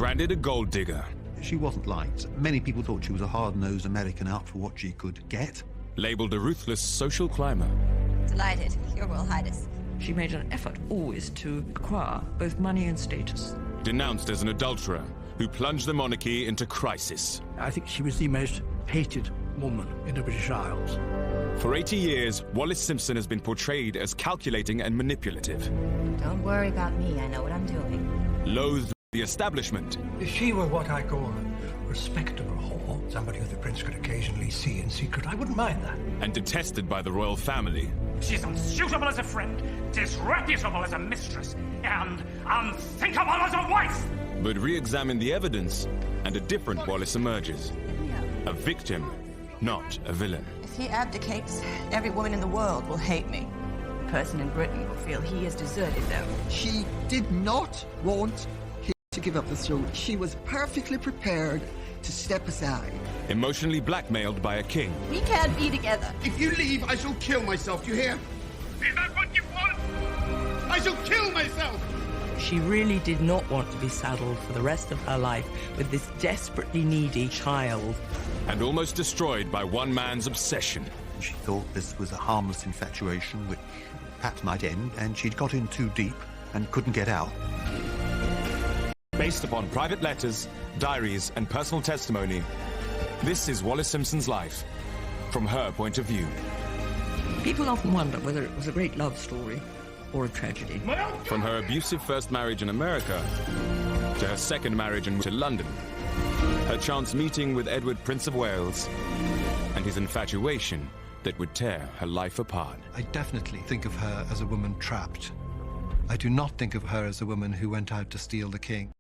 Branded a gold digger. She wasn't liked. Many people thought she was a hard-nosed American out for what she could get. Labeled a ruthless social climber. Delighted, Your Royal Highness. She made an effort always to acquire both money and status. Denounced as an adulterer who plunged the monarchy into crisis. I think she was the most hated woman in the British Isles. For 80 years, Wallis Simpson has been portrayed as calculating and manipulative. Don't worry about me, I know what I'm doing. Loathed the establishment. If she were what I call a respectable whore, somebody who the prince could occasionally see in secret, I wouldn't mind that. And detested by the royal family. She's unsuitable as a friend, disreputable as a mistress, and unthinkable as a wife! But re-examine the evidence, and a different Wallis emerges. A victim, not a villain. If he abdicates, every woman in the world will hate me. The person in Britain will feel he has deserted them. She did not want him to give up the throne. She was perfectly prepared to step aside. Emotionally blackmailed by a king. We can't be together. If you leave, I shall kill myself, do you hear? Is that what you want? I shall kill myself! She really did not want to be saddled for the rest of her life with this desperately needy child. And almost destroyed by one man's obsession. She thought this was a harmless infatuation which perhaps might end, and she'd got in too deep and couldn't get out. Based upon private letters, diaries, and personal testimony, this is Wallis Simpson's life, from her point of view. People often wonder whether it was a great love story or a tragedy. From her abusive first marriage in America to her second marriage to London, her chance meeting with Edward, Prince of Wales, and his infatuation that would tear her life apart. I definitely think of her as a woman trapped. I do not think of her as a woman who went out to steal the king.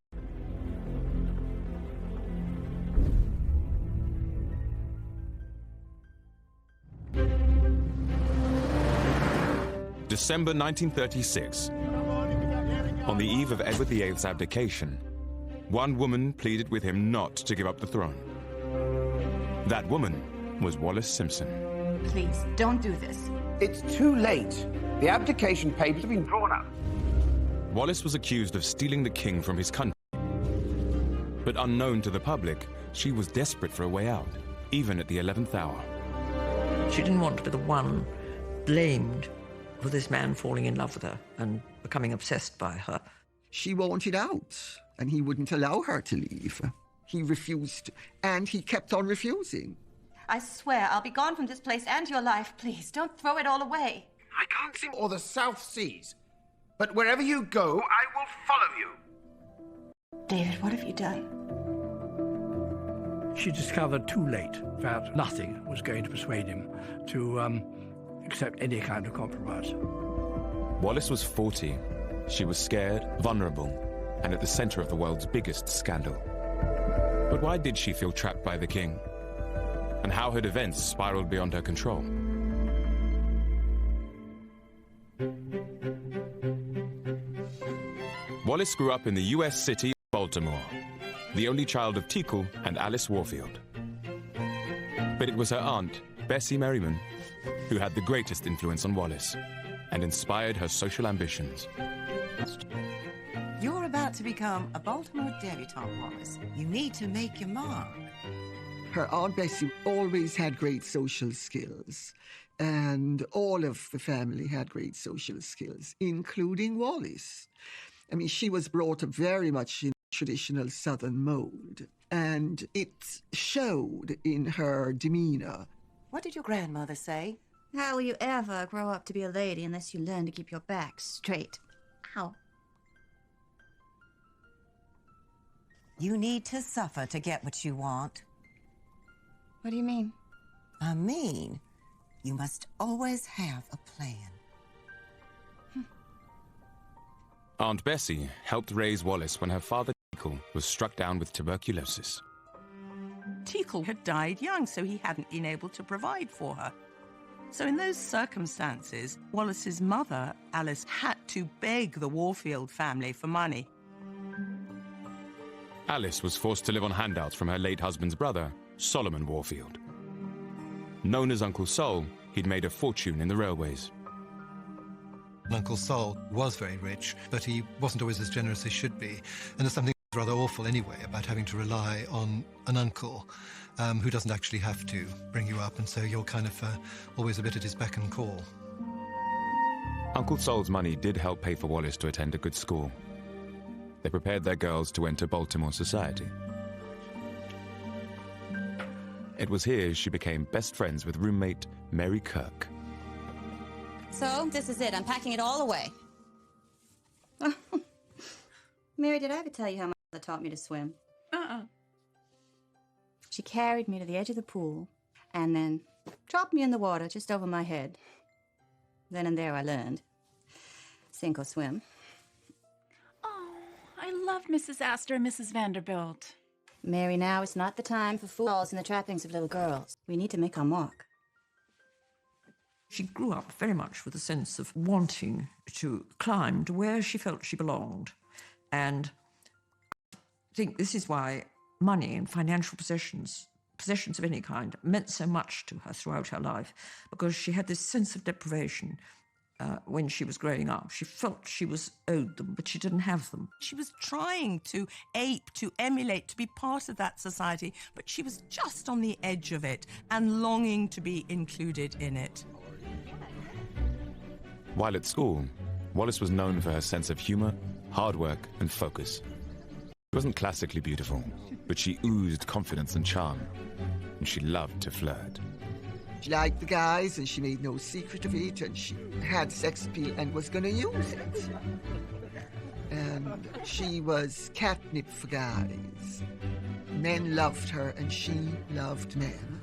December 1936. On the eve of Edward VIII's abdication, one woman pleaded with him not to give up the throne. That woman was Wallis Simpson. Please, don't do this. It's too late. The abdication papers have been drawn up. Wallis was accused of stealing the king from his country. But unknown to the public, she was desperate for a way out, even at the 11th hour. She didn't want to be the one blamed for this man falling in love with her and becoming obsessed by her. She wanted out, and he wouldn't allow her to leave. He refused, and he kept on refusing. I swear I'll be gone from this place and your life. Please, don't throw it all away. I can't see or the South Seas. But wherever you go, I will follow you. David, what have you done? She discovered too late that nothing was going to persuade him to accept any kind of compromise. Wallis was 40. She was scared, vulnerable, and at the center of the world's biggest scandal. But why did she feel trapped by the king? And how had events spiraled beyond her control? Wallis grew up in the U.S. city of Baltimore, the only child of Teakle and Alice Warfield. But it was her aunt, Bessie Merriman, who had the greatest influence on Wallis and inspired her social ambitions. You're about to become a Baltimore debutante, Wallis. You need to make your mark. Her Aunt Bessie always had great social skills, and all of the family had great social skills, including Wallis. I mean, she was brought up very much in traditional Southern mold, and it showed in her demeanor. What did your grandmother say? How will you ever grow up to be a lady unless you learn to keep your back straight? Ow. You need to suffer to get what you want. What do you mean? I mean, you must always have a plan. Aunt Bessie helped raise Wallis when her father, Teakle, was struck down with tuberculosis. Teakle had died young, so he hadn't been able to provide for her. So in those circumstances, Wallis's mother, Alice, had to beg the Warfield family for money. Alice was forced to live on handouts from her late husband's brother, Solomon Warfield. Known as Uncle Sol, he'd made a fortune in the railways. Uncle Sol was very rich, but he wasn't always as generous as he should be. And there's something Rather awful anyway about having to rely on an uncle who doesn't actually have to bring you up, and so you're kind of always a bit at his beck and call. Uncle Sol's money did help pay for Wallis to attend a good school. They prepared their girls to enter Baltimore society. It was here she became best friends with roommate Mary Kirk. So, this is it. I'm packing it all away. Mary, did I ever tell you how my mother taught me to swim? She carried me to the edge of the pool and then dropped me in the water just over my head. Then and there I learned. Sink or swim. Oh, I love Mrs. Astor and Mrs. Vanderbilt. Mary, now is not the time for fools and the trappings of little girls. We need to make our mark. She grew up very much with a sense of wanting to climb to where she felt she belonged. And I think this is why money and financial possessions of any kind, meant so much to her throughout her life, because she had this sense of deprivation when she was growing up. She felt she was owed them, but she didn't have them. She was trying to ape, to emulate, to be part of that society, but she was just on the edge of it and longing to be included in it. While at school, Wallis was known for her sense of humor, hard work, and focus. She wasn't classically beautiful, but she oozed confidence and charm, and she loved to flirt. She liked the guys, and she made no secret of it, and she had sex appeal and was going to use it. And she was catnip for guys. Men loved her, and she loved men.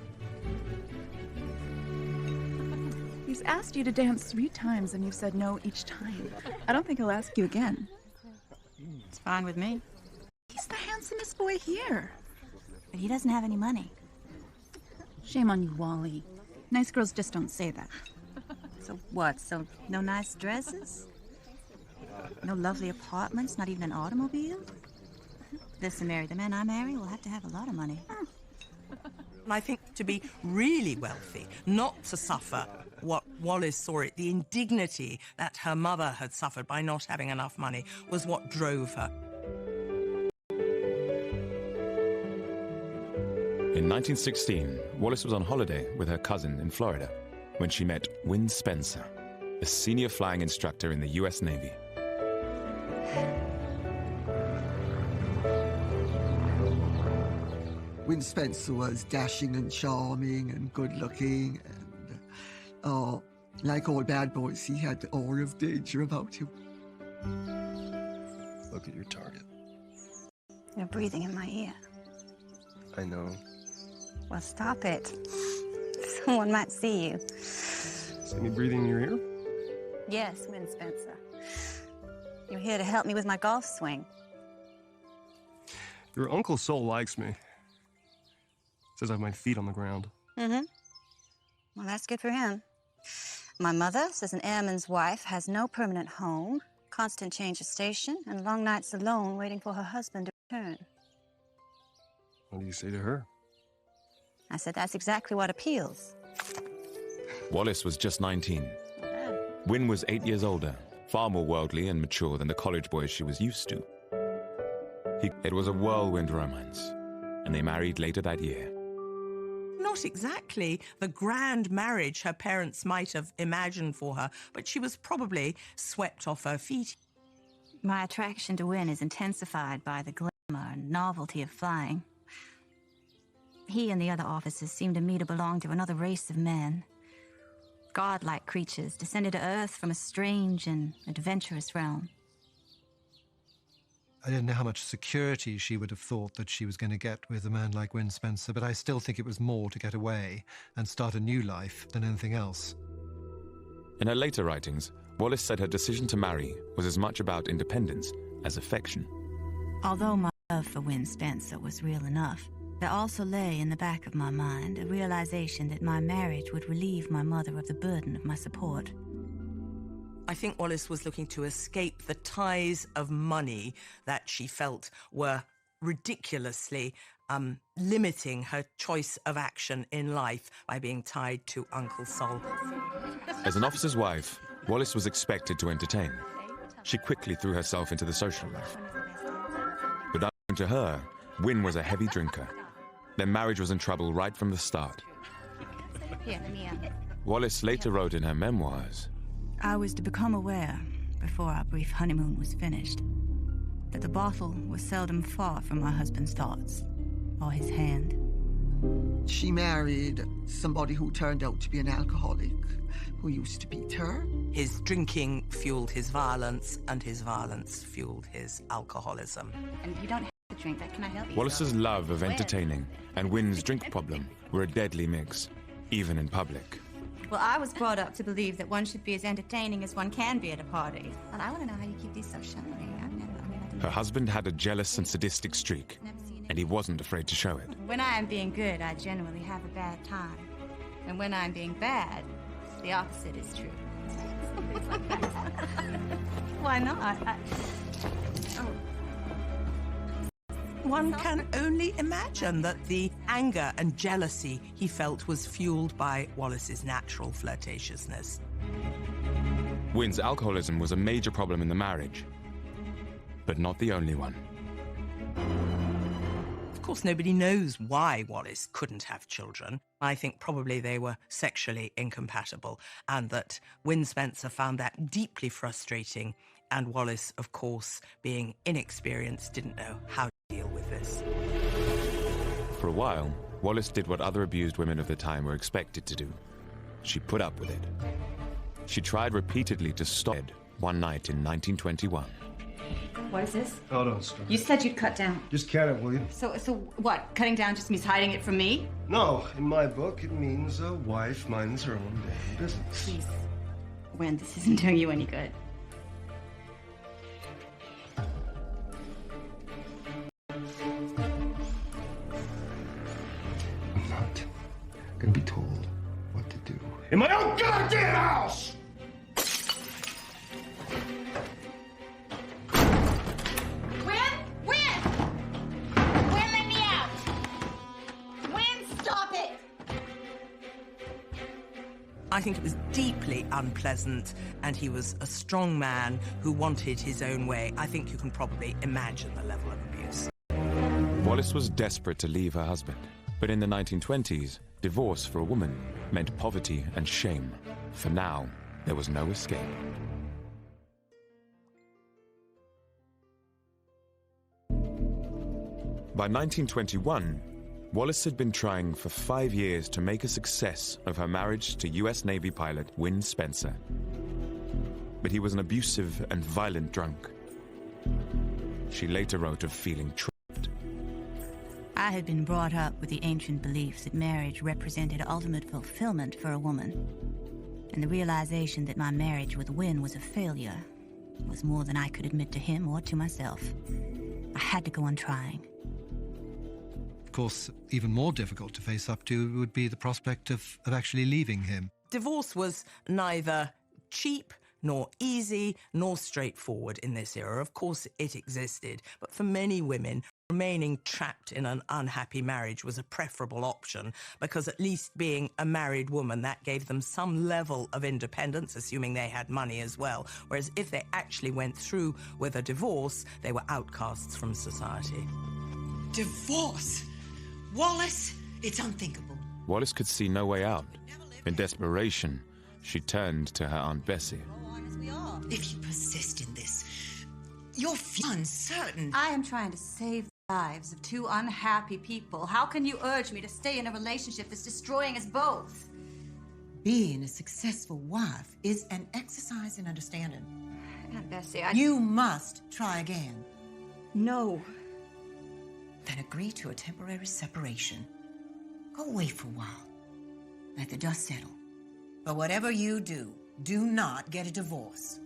He's asked you to dance 3 times, and you've said no each time. I don't think he'll ask you again. It's fine with me. He's the handsomest boy here. But he doesn't have any money. Shame on you, Wally. Nice girls just don't say that. So what? So no nice dresses? No lovely apartments? Not even an automobile? Listen, Mary, the man I marry will have to have a lot of money. And I think to be really wealthy, not to suffer what Wallis saw it, the indignity that her mother had suffered by not having enough money, was what drove her. In 1916, Wallis was on holiday with her cousin in Florida when she met Win Spencer, a senior flying instructor in the U.S. Navy. Win Spencer was dashing and charming and good-looking, and, like all bad boys, he had the aura of danger about him. Look at your target. You're breathing in my ear. I know. Well, stop it. Someone might see you. See me breathing in your ear? Yes, Win Spencer. You're here to help me with my golf swing. Your Uncle Sol likes me. Says I have my feet on the ground. Mm-hmm. Well, that's good for him. My mother says an airman's wife has no permanent home, constant change of station, and long nights alone waiting for her husband to return. What do you say to her? I said that's exactly what appeals. Wallis was just 19. Win was 8 years older, far more worldly and mature than the college boys she was used to. It was a whirlwind romance, and they married later that year. Not exactly the grand marriage her parents might have imagined for her, but she was probably swept off her feet. My attraction to Win is intensified by the glamour and novelty of flying. He and the other officers seem to me to belong to another race of men. Godlike creatures descended to Earth from a strange and adventurous realm. I didn't know how much security she would have thought that she was going to get with a man like Win Spencer, but I still think it was more to get away and start a new life than anything else. In her later writings, Wallis said her decision to marry was as much about independence as affection. Although my love for Win Spencer was real enough, there also lay in the back of my mind a realization that my marriage would relieve my mother of the burden of my support. I think Wallis was looking to escape the ties of money that she felt were ridiculously limiting her choice of action in life by being tied to Uncle Sol. As an officer's wife, Wallis was expected to entertain. She quickly threw herself into the social life. To her, Wynne was a heavy drinker. Their marriage was in trouble right from the start. Here, let me Wallis later wrote in her memoirs, I was to become aware, before our brief honeymoon was finished, that the bottle was seldom far from my husband's thoughts, or his hand. She married somebody who turned out to be an alcoholic, who used to beat her. His drinking fueled his violence, and his violence fueled his alcoholism. And you don't have to drink that. Can I help you? Wallis's love of entertaining and Wynne's drink problem were a deadly mix, even in public. Well, I was brought up to believe that one should be as entertaining as one can be at a party. And I want to know how you keep these so shiny. Her husband had a jealous and sadistic streak, and he wasn't afraid to show it. When I am being good, I generally have a bad time. And when I'm being bad, the opposite is true. Why not? One can only imagine that the anger and jealousy he felt was fueled by Wallis's natural flirtatiousness. Wynne's alcoholism was a major problem in the marriage, but not the only one. Of course, nobody knows why Wallis couldn't have children. I think probably they were sexually incompatible, and that Wynne Spencer found that deeply frustrating, and Wallis, of course, being inexperienced, didn't know how to deal with this. For a while, Wallis did what other abused women of the time were expected to do. She put up with it. She tried repeatedly to stop it one night in 1921. What is this? Oh, don't start. You said you'd cut down. Just count it, will you? So what? Cutting down just means hiding it from me? No, in my book, it means a wife minds her own damn business. Please. Wynne, this isn't doing you any good. I'm not gonna be told what to do in my own goddamn house! I think it was deeply unpleasant, and he was a strong man who wanted his own way. I think you can probably imagine the level of abuse. Wallis was desperate to leave her husband, but in the 1920s, divorce for a woman meant poverty and shame. For now, there was no escape. By 1921, Wallis had been trying for 5 years to make a success of her marriage to US Navy pilot Wynne Spencer. But he was an abusive and violent drunk. She later wrote of feeling trapped. I had been brought up with the ancient beliefs that marriage represented ultimate fulfillment for a woman. And the realization that my marriage with Wynne was a failure was more than I could admit to him or to myself. I had to go on trying. Of course, even more difficult to face up to would be the prospect of actually leaving him. Divorce was neither cheap, nor easy, nor straightforward in this era. Of course, it existed, but for many women, remaining trapped in an unhappy marriage was a preferable option, because at least being a married woman, that gave them some level of independence, assuming they had money as well. Whereas if they actually went through with a divorce, they were outcasts from society. Divorce? Wallis, it's unthinkable. Wallis could see no way out. In desperation, she turned to her Aunt Bessie. If you persist in this, you're uncertain. I am trying to save the lives of two unhappy people. How can you urge me to stay in a relationship that's destroying us both? Being a successful wife is an exercise in understanding. Aunt Bessie, You must try again. No. Then agree to a temporary separation. Go away for a while. Let the dust settle. But whatever you do, do not get a divorce.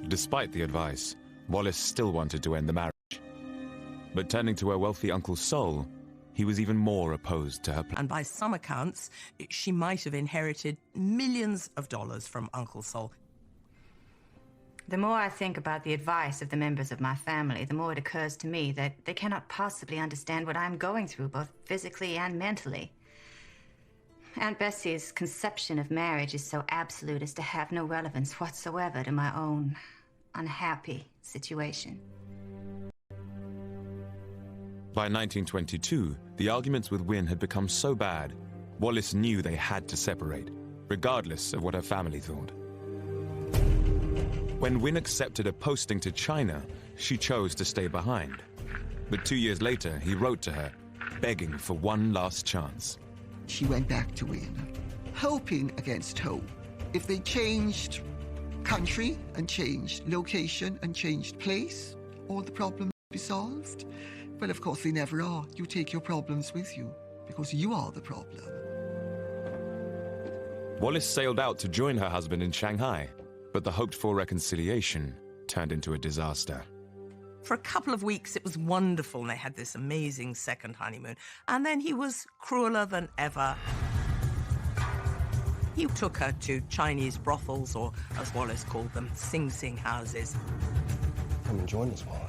Despite the advice, Wallis still wanted to end the marriage. But turning to her wealthy Uncle Sol, he was even more opposed to her plan. And by some accounts, she might have inherited millions of dollars from Uncle Sol. The more I think about the advice of the members of my family, the more it occurs to me that they cannot possibly understand what I'm going through, both physically and mentally. Aunt Bessie's conception of marriage is so absolute as to have no relevance whatsoever to my own unhappy situation. By 1922, the arguments with Wynne had become so bad, Wallis knew they had to separate, regardless of what her family thought. When Wynne accepted a posting to China, she chose to stay behind. But 2 years later, he wrote to her, begging for one last chance. She went back to Wynne, hoping against hope. If they changed country and changed location and changed place, all the problems would be solved. Well, of course, they never are. You take your problems with you, because you are the problem. Wallis sailed out to join her husband in Shanghai, but the hoped-for reconciliation turned into a disaster. For a couple of weeks, it was wonderful, and they had this amazing second honeymoon. And then he was crueler than ever. He took her to Chinese brothels, or as Wallis called them, Sing Sing houses. Come and join us, Wallis.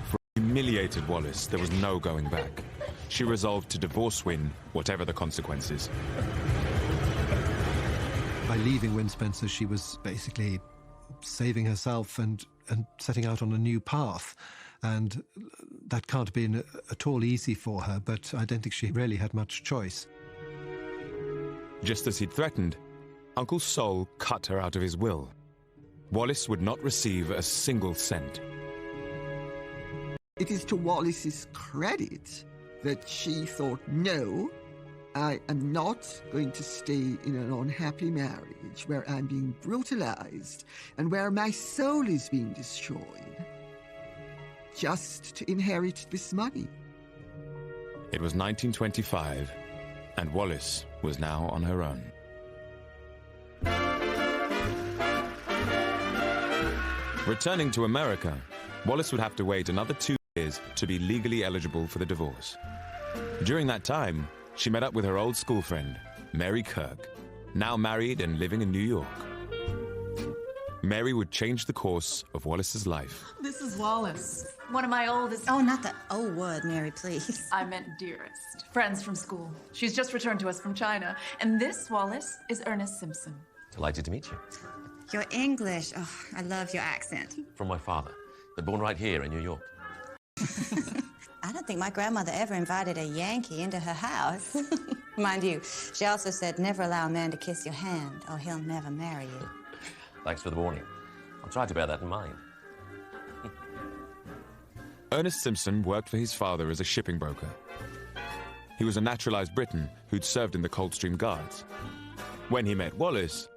For a humiliated Wallis, there was no going back. She resolved to divorce Wynne, whatever the consequences. By leaving Wynne Spencer, she was basically saving herself and setting out on a new path. And that can't have been at all easy for her, but I don't think she really had much choice. Just as he'd threatened, Uncle Sol cut her out of his will. Wallis would not receive a single cent. It is to Wallis's credit that she thought, no, I am not going to stay in an unhappy marriage where I'm being brutalized and where my soul is being destroyed, just to inherit this money. It was 1925, and Wallis was now on her own. Returning to America, Wallis would have to wait another 2 years to be legally eligible for the divorce. During that time, she met up with her old school friend, Mary Kirk, now married and living in New York. Mary would change the course of Wallis's life. This is Wallis, one of my oldest... Oh, not the O word, Mary, please. I meant dearest. Friends from school. She's just returned to us from China. And this, Wallis, is Ernest Simpson. Delighted to meet you. Your English, oh, I love your accent. From my father. They're born right here in New York. I don't think my grandmother ever invited a Yankee into her house. Mind you, she also said never allow a man to kiss your hand or he'll never marry you. Thanks for the warning. I'll try to bear that in mind. Ernest Simpson worked for his father as a shipping broker. He was a naturalized Briton who'd served in the Coldstream Guards. When he met Wallis,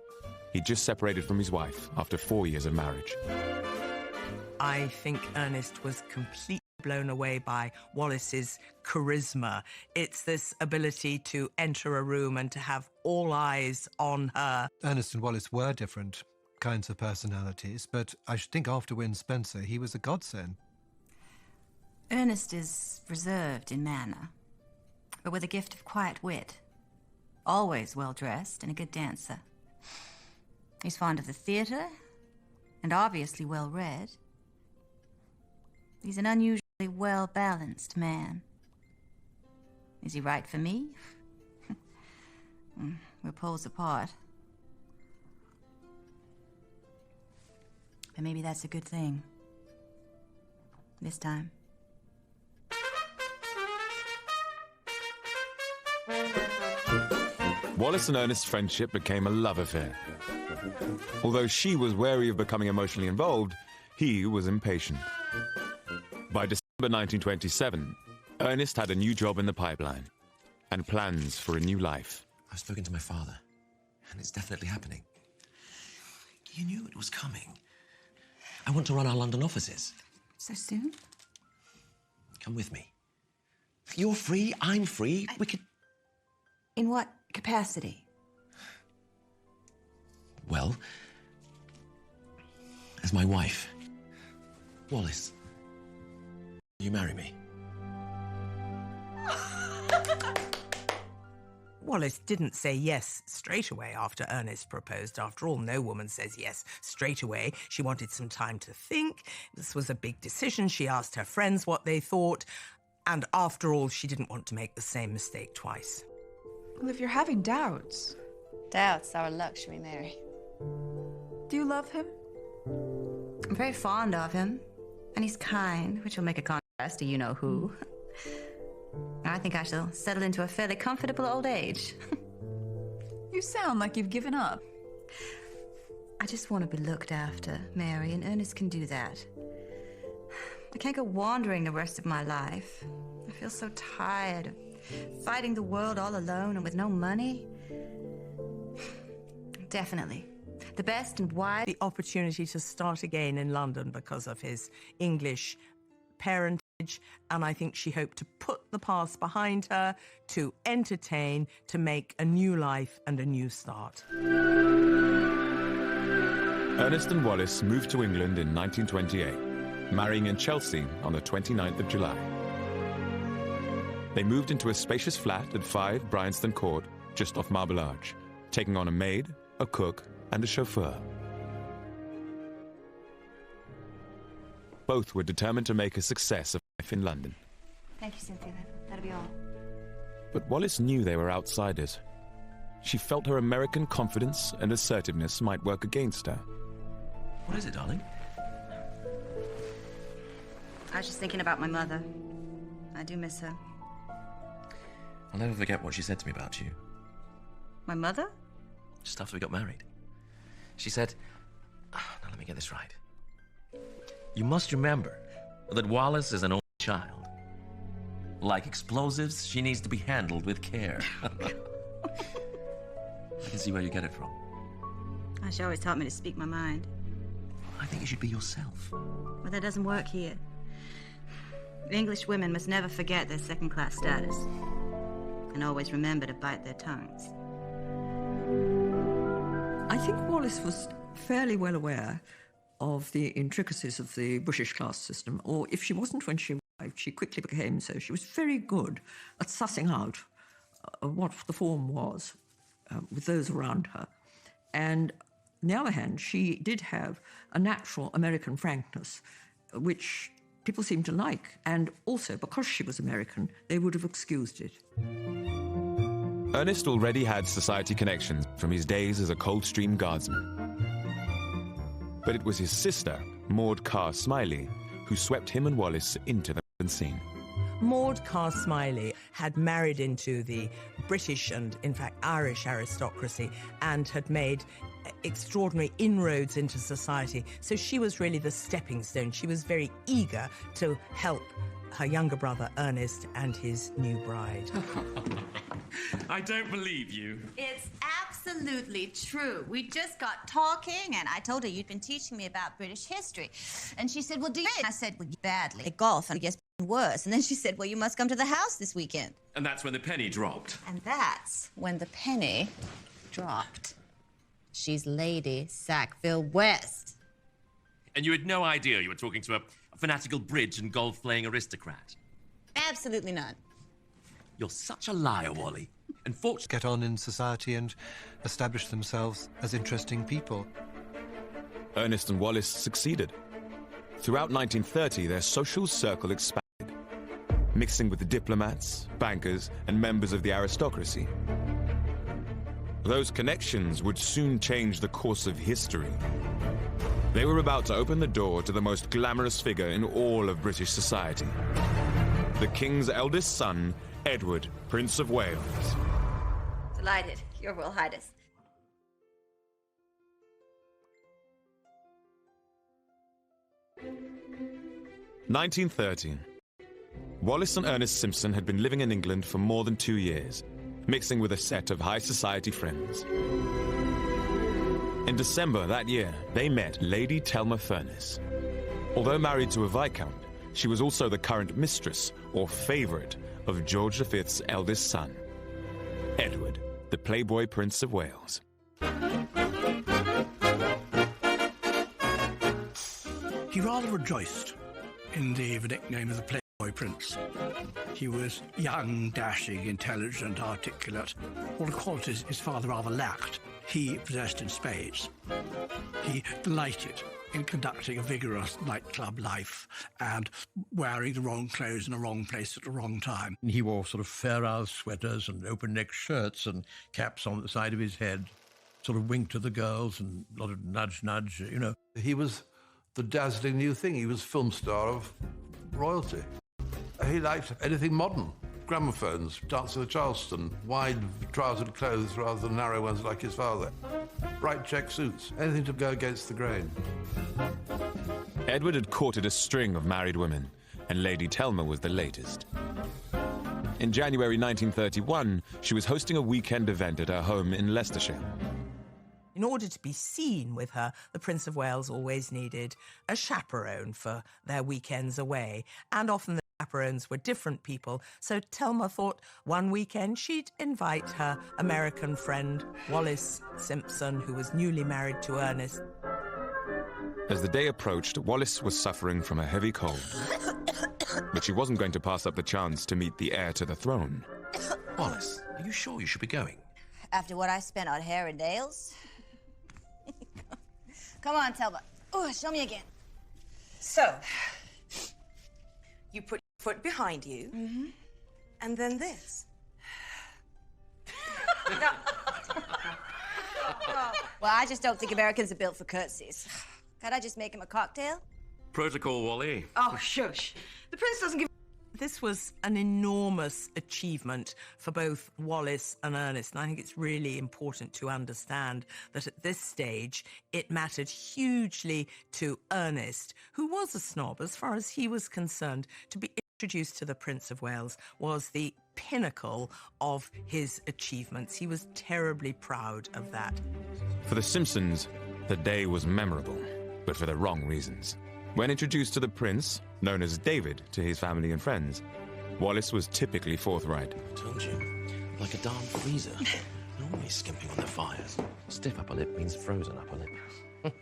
he'd just separated from his wife after 4 years of marriage. I think Ernest was completely blown away by Wallis's charisma. It's this ability to enter a room and to have all eyes on her. Ernest and Wallis were different kinds of personalities, but I should think after Wynne Spencer, he was a godsend. Ernest is reserved in manner, but with a gift of quiet wit. Always well-dressed and a good dancer. He's fond of the theatre and obviously well-read. He's an unusually well-balanced man. Is he right for me? We're poles apart. But maybe that's a good thing. This time. Wallis and Ernest's friendship became a love affair. Although she was wary of becoming emotionally involved, he was impatient. By December 1927, Ernest had a new job in the pipeline and plans for a new life. I've spoken to my father, and it's definitely happening. You knew it was coming. I want to run our London offices. So soon? Come with me. You're free, I'm free. We could... In what capacity? Well, as my wife. Wallis, will you marry me? Wallis didn't say yes straight away after Ernest proposed. After all, no woman says yes straight away. She wanted some time to think. This was a big decision. She asked her friends what they thought. And after all, she didn't want to make the same mistake twice. Well, if you're having doubts... Doubts are a luxury, Mary. Do you love him? I'm very fond of him. And he's kind, which will make a contrast to you-know-who. I think I shall settle into a fairly comfortable old age. You sound like you've given up. I just want to be looked after, Mary, and Ernest can do that. I can't go wandering the rest of my life. I feel so tired of fighting the world all alone and with no money. Definitely. The best and wise... The opportunity to start again in London because of his English parentage, and I think she hoped to put the past behind her, to entertain, to make a new life and a new start. Ernest and Wallis moved to England in 1928, marrying in Chelsea on the 29th of July. They moved into a spacious flat at 5 Bryanston Court, just off Marble Arch, taking on a maid, a cook, and a chauffeur. Both were determined to make a success of life in London. Thank you, Cynthia. That'll be all. But Wallis knew they were outsiders. She felt her American confidence and assertiveness might work against her. What is it, darling? I was just thinking about my mother. I do miss her. I'll never forget what she said to me about you. My mother? Just after we got married. She said, now let me get this right. You must remember that Wallis is an only child. Like explosives, she needs to be handled with care. I can see where you get it from. She always taught me to speak my mind. I think you should be yourself. Well, that doesn't work here. English women must never forget their second-class status and always remember to bite their tongues. I think Wallis was fairly well aware of the intricacies of the British class system, or if she wasn't when she arrived, she quickly became so. She was very good at sussing out what the form was with those around her. And on the other hand, she did have a natural American frankness, which people seemed to like. And also, because she was American, they would have excused it. Ernest already had society connections from his days as a Coldstream Guardsman. But it was his sister, Maud Carr Smiley, who swept him and Wallis into the scene. Maud Carr Smiley had married into the British and, in fact, Irish aristocracy and had made extraordinary inroads into society. So she was really the stepping stone. She was very eager to help her younger brother, Ernest, and his new bride. I don't believe you. It's absolutely true. We just got talking, and I told her you'd been teaching me about British history. And she said, well, do you? I said, well, badly. At golf, and it gets worse. And then she said, well, you must come to the house this weekend. And that's when the penny dropped. And that's when the penny dropped. She's Lady Sackville West. And you had no idea you were talking to a fanatical bridge and golf-playing aristocrat? Absolutely none. You're such a liar, Wally. And get on in society and establish themselves as interesting people. Ernest and Wallis succeeded. Throughout 1930, their social circle expanded, mixing with the diplomats, bankers, and members of the aristocracy. Those connections would soon change the course of history. They were about to open the door to the most glamorous figure in all of British society. The King's eldest son, Edward, Prince of Wales. Delighted, Your Royal Highness. 1913. Wallis and Ernest Simpson had been living in England for more than 2 years, mixing with a set of high society friends. In December that year, they met Lady Thelma Furness. Although married to a Viscount, she was also the current mistress, or favourite, of George V's eldest son, Edward, the Playboy Prince of Wales. He rather rejoiced in the nickname of the Playboy Prince. He was young, dashing, intelligent, articulate, all the qualities his father rather lacked. He possessed in spades. He delighted in conducting a vigorous nightclub life and wearing the wrong clothes in the wrong place at the wrong time. He wore sort of Fair-Isle sweaters and open-neck shirts and caps on the side of his head, sort of winked to the girls and a lot of nudge, you know. He was the dazzling new thing. He was film star of royalty. He liked anything modern. gramophones, dancing the Charleston, wide-trousered clothes rather than narrow ones like his father, bright check suits, anything to go against the grain. Edward had courted a string of married women, and Lady Telma was the latest. In January 1931, she was hosting a weekend event at her home in Leicestershire. In order to be seen with her, the Prince of Wales always needed a chaperone for their weekends away, and often the chaperones were different people, so Telma thought one weekend she'd invite her American friend, Wallis Simpson, who was newly married to Ernest. As the day approached, Wallis was suffering from a heavy cold, but she wasn't going to pass up the chance to meet the heir to the throne. Wallis, are you sure you should be going? After what I spent on hair and nails? Come on, Telma. Oh, show me again. So, you put your foot behind you, and then this. Well, I just don't think Americans are built for curtsies. Can't I just make him a cocktail? Protocol, Wally. Oh, shush. The prince doesn't give... This was an enormous achievement for both Wallis and Ernest, and I think it's really important to understand that at this stage it mattered hugely to Ernest, who was a snob as far as he was concerned. To be introduced to the Prince of Wales was the pinnacle of his achievements. He was terribly proud of that. For the Simpsons, the day was memorable, but for the wrong reasons. When introduced to the prince, known as David to his family and friends, Wallis was typically forthright. Told you, like a darn freezer. Always skimping on the fires. Stiff upper lip means frozen upper lip.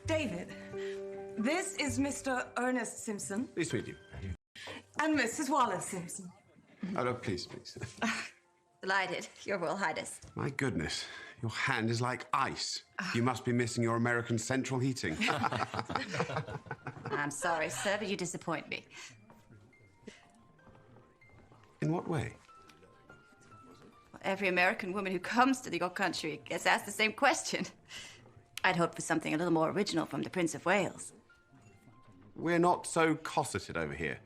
David, this is Mr. Ernest Simpson. Pleased to meet you. And Mrs. Wallis Simpson. Oh, no, please, please. Delighted, Your Royal Highness. My goodness, your hand is like ice. You must be missing your American central heating. I'm sorry, sir, but you disappoint me. In what way? Well, every American woman who comes to your country gets asked the same question. I'd hoped for something a little more original from the Prince of Wales. We're not so cosseted over here.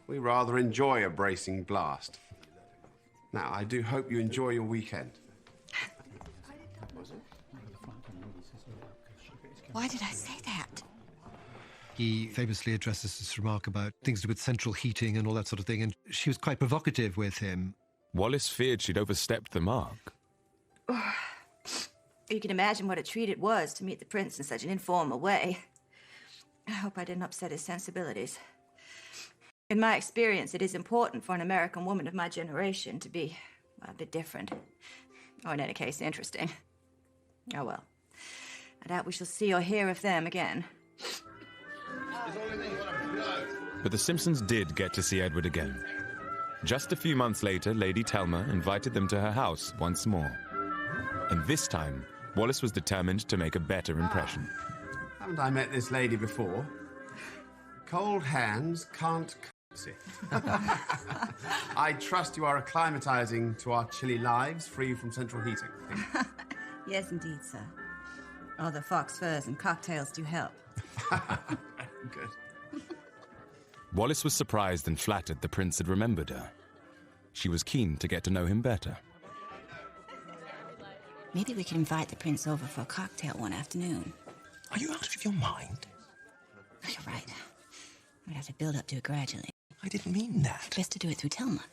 We rather enjoy a bracing blast. Now, I do hope you enjoy your weekend. Why did I say that? He famously addresses this remark about things to do with central heating and all that sort of thing, and she was quite provocative with him. Wallis feared she'd overstepped the mark. You can imagine what a treat it was to meet the prince in such an informal way. I hope I didn't upset his sensibilities. In my experience, it is important for an American woman of my generation to be a bit different. Or in any case, interesting. Oh well. I doubt we shall see or hear of them again. But the Simpsons did get to see Edward again. Just a few months later, Lady Telma invited them to her house once more. And this time, Wallis was determined to make a better impression. Haven't I met this lady before? Cold hands can't curtsy. I trust you are acclimatizing to our chilly lives, free from central heating. Yes, indeed, sir. All the fox furs and cocktails do help. Good. Wallis was surprised and flattered the prince had remembered her. She was keen to get to know him better. Maybe we could invite the prince over for a cocktail one afternoon. Are you out of your mind? Oh, you're right. We'd have to build up to it gradually. I didn't mean that. Best to do it through Telma.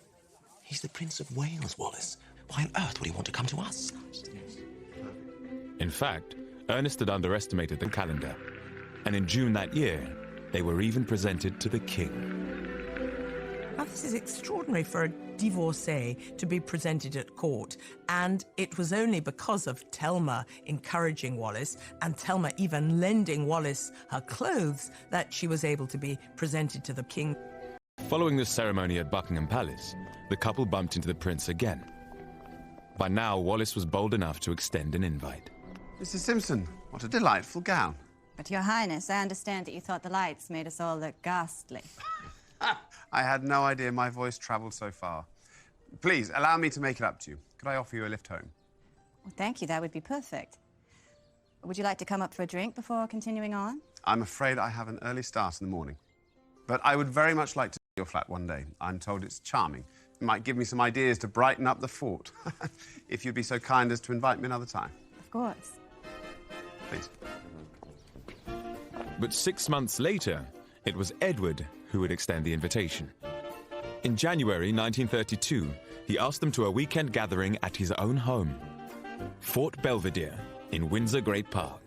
He's the Prince of Wales, Wallis. Why on earth would he want to come to us? In fact, Ernest had underestimated the calendar, and in June that year, they were even presented to the king. Now, this is extraordinary for a divorcee to be presented at court, and it was only because of Telma encouraging Wallis, and Telma even lending Wallis her clothes, that she was able to be presented to the king. Following the ceremony at Buckingham Palace, the couple bumped into the prince again. By now, Wallis was bold enough to extend an invite. Mrs. Simpson, what a delightful gown. But, Your Highness, I understand that you thought the lights made us all look ghastly. I had no idea my voice travelled so far. Please, allow me to make it up to you. Could I offer you a lift home? Well, thank you, that would be perfect. Would you like to come up for a drink before continuing on? I'm afraid I have an early start in the morning. But I would very much like to see your flat one day. I'm told it's charming. It might give me some ideas to brighten up the fort. If you'd be so kind as to invite me another time. Of course. Please. But 6 months later, it was Edward who would extend the invitation. In January 1932, he asked them to a weekend gathering at his own home, Fort Belvedere in Windsor Great Park.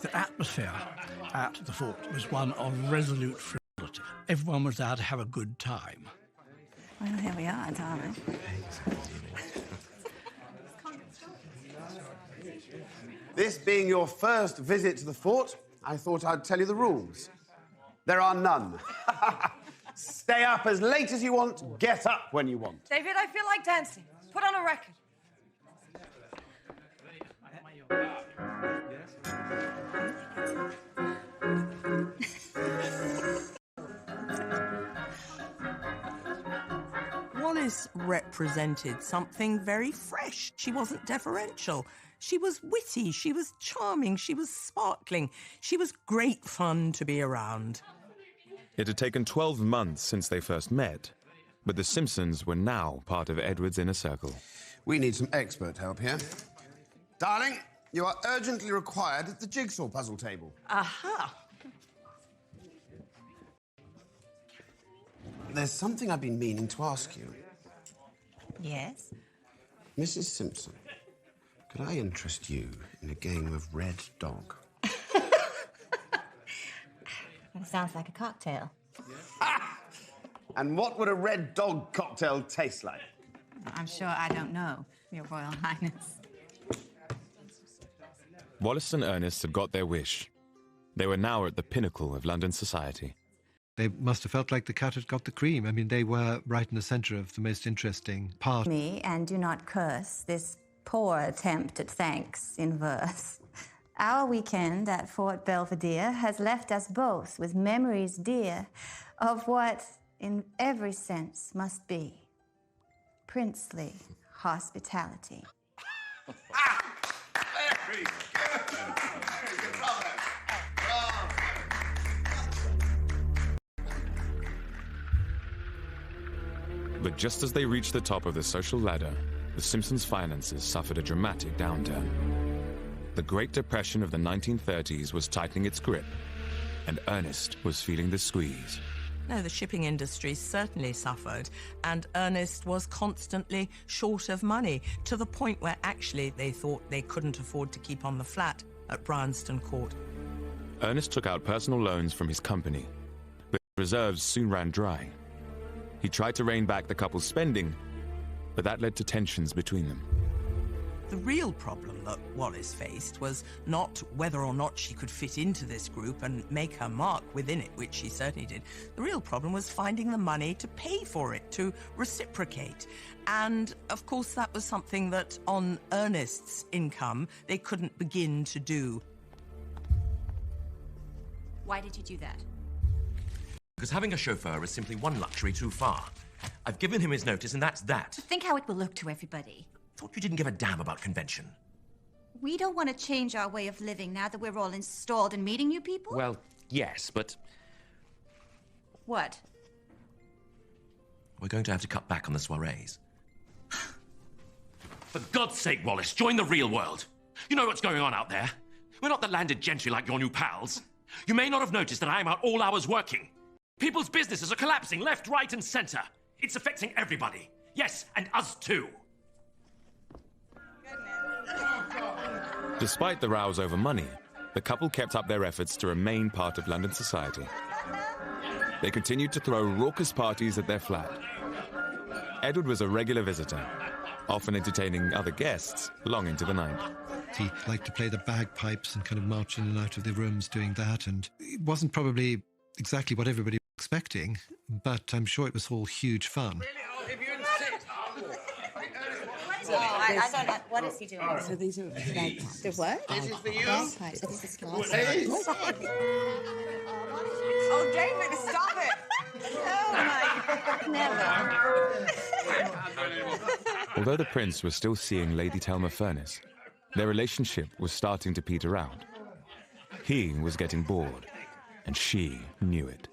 The atmosphere at the fort was one of resolute frivolity. Everyone was there to have a good time. Well, here we are, darling. This being your first visit to the fort, I thought I'd tell you the rules. There are none. Stay up as late as you want, get up when you want. David, I feel like dancing. Put on a record. Wallis represented something very fresh. She wasn't deferential. She was witty, she was charming, she was sparkling. She was great fun to be around. It had taken 12 months since they first met, but the Simpsons were now part of Edward's inner circle. We need some expert help here. Darling, you are urgently required at the jigsaw puzzle table. Aha! There's something I've been meaning to ask you. Yes? Mrs. Simpson, could I interest you in a game of red dog? That sounds like a cocktail. And what would a red dog cocktail taste like? I'm sure I don't know, Your Royal Highness. Wallis and Ernest had got their wish. They were now at the pinnacle of London society. They must have felt like the cat had got the cream. I mean, they were right in the centre of the most interesting part. Me, and do not curse this poor attempt at thanks in verse. Our weekend at Fort Belvedere has left us both with memories dear of what, in every sense, must be princely hospitality. Very good. Very good. Bravo. But just as they reached the top of the social ladder, the Simpsons' finances suffered a dramatic downturn. The Great Depression of the 1930s was tightening its grip, and Ernest was feeling the squeeze. No, the shipping industry certainly suffered, and Ernest was constantly short of money, to the point where actually they thought they couldn't afford to keep on the flat at Bryanston Court. Ernest took out personal loans from his company, but reserves soon ran dry. He tried to rein back the couple's spending, but that led to tensions between them. The real problem that Wallis faced was not whether or not she could fit into this group and make her mark within it, which she certainly did. The real problem was finding the money to pay for it, to reciprocate. And, of course, that was something that, on Ernest's income, they couldn't begin to do. Why did you do that? Because having a chauffeur is simply one luxury too far. I've given him his notice, and that's that. Think how it will look to everybody. Thought you didn't give a damn about convention. We don't want to change our way of living now that we're all installed and meeting new people? Well, yes, but What? we're going to have to cut back on the soirees. For God's sake, Wallis, join the real world. You know what's going on out there. We're not the landed gentry like your new pals. You may not have noticed that I am out all hours working. People's businesses are collapsing left, right, and center. It's affecting everybody. Yes, and us too. Despite the rows over money, the couple kept up their efforts to remain part of London society. They continued to throw raucous parties at their flat. Edward was a regular visitor, often entertaining other guests long into the night. He liked to play the bagpipes and kind of march in and out of the rooms doing that, and it wasn't probably exactly what everybody was expecting, but I'm sure it was all huge fun. I don't know. What is he doing? So these are bagpipes. The what? This is for you. Bagpipes. This is Oh, David, stop it! Oh, my. Never. Although the prince was still seeing Lady Thelma Furness, their relationship was starting to peter out. He was getting bored. and she knew it.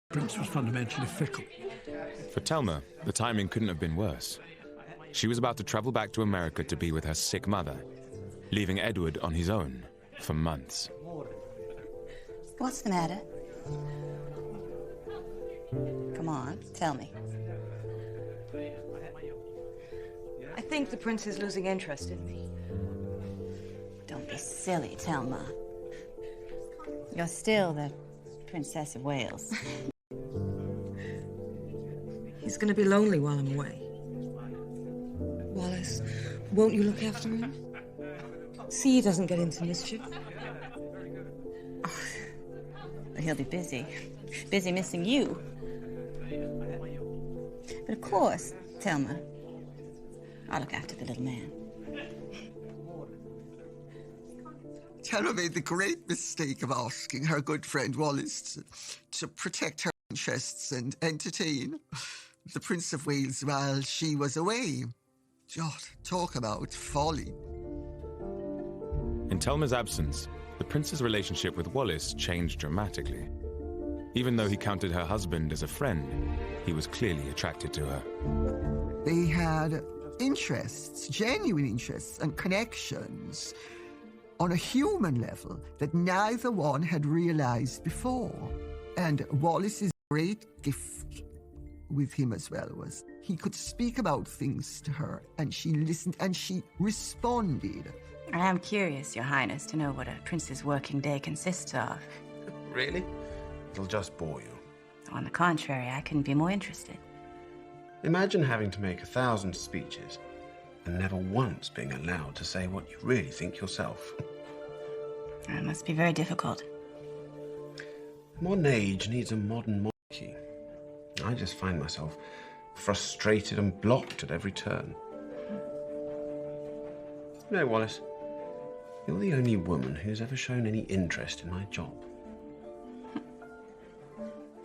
The prince was fundamentally fickle. For Thelma, the timing couldn't have been worse. She was about to travel back to America to be with her sick mother, leaving Edward on his own for months. What's the matter? Come on, tell me. I think the prince is losing interest in me. Don't be silly, Thelma. You're still the Princess of Wales. He's gonna be lonely while I'm away. Wallis, won't you look after him? See he doesn't get into mischief. He'll be busy. Busy missing you. But of course, Thelma, I'll look after the little man. Thelma made the great mistake of asking her good friend Wallis to protect her interests and entertain the Prince of Wales while she was away. God, talk about folly. In Thelma's absence, the prince's relationship with Wallis changed dramatically. Even though he counted her husband as a friend, he was clearly attracted to her. They had interests, genuine interests and connections on a human level that neither one had realized before. And Wallis's great gift with him as well was he could speak about things to her and she listened and she responded. I am curious, Your Highness, to know what a prince's working day consists of. Really? It'll just bore you. On the contrary, I couldn't be more interested. Imagine having to make 1,000 speeches and never once being allowed to say what you really think yourself. It must be very difficult. Modern age needs a modern monarchy. I just find myself frustrated and blocked at every turn. You know, Wallis, you're the only woman who's ever shown any interest in my job.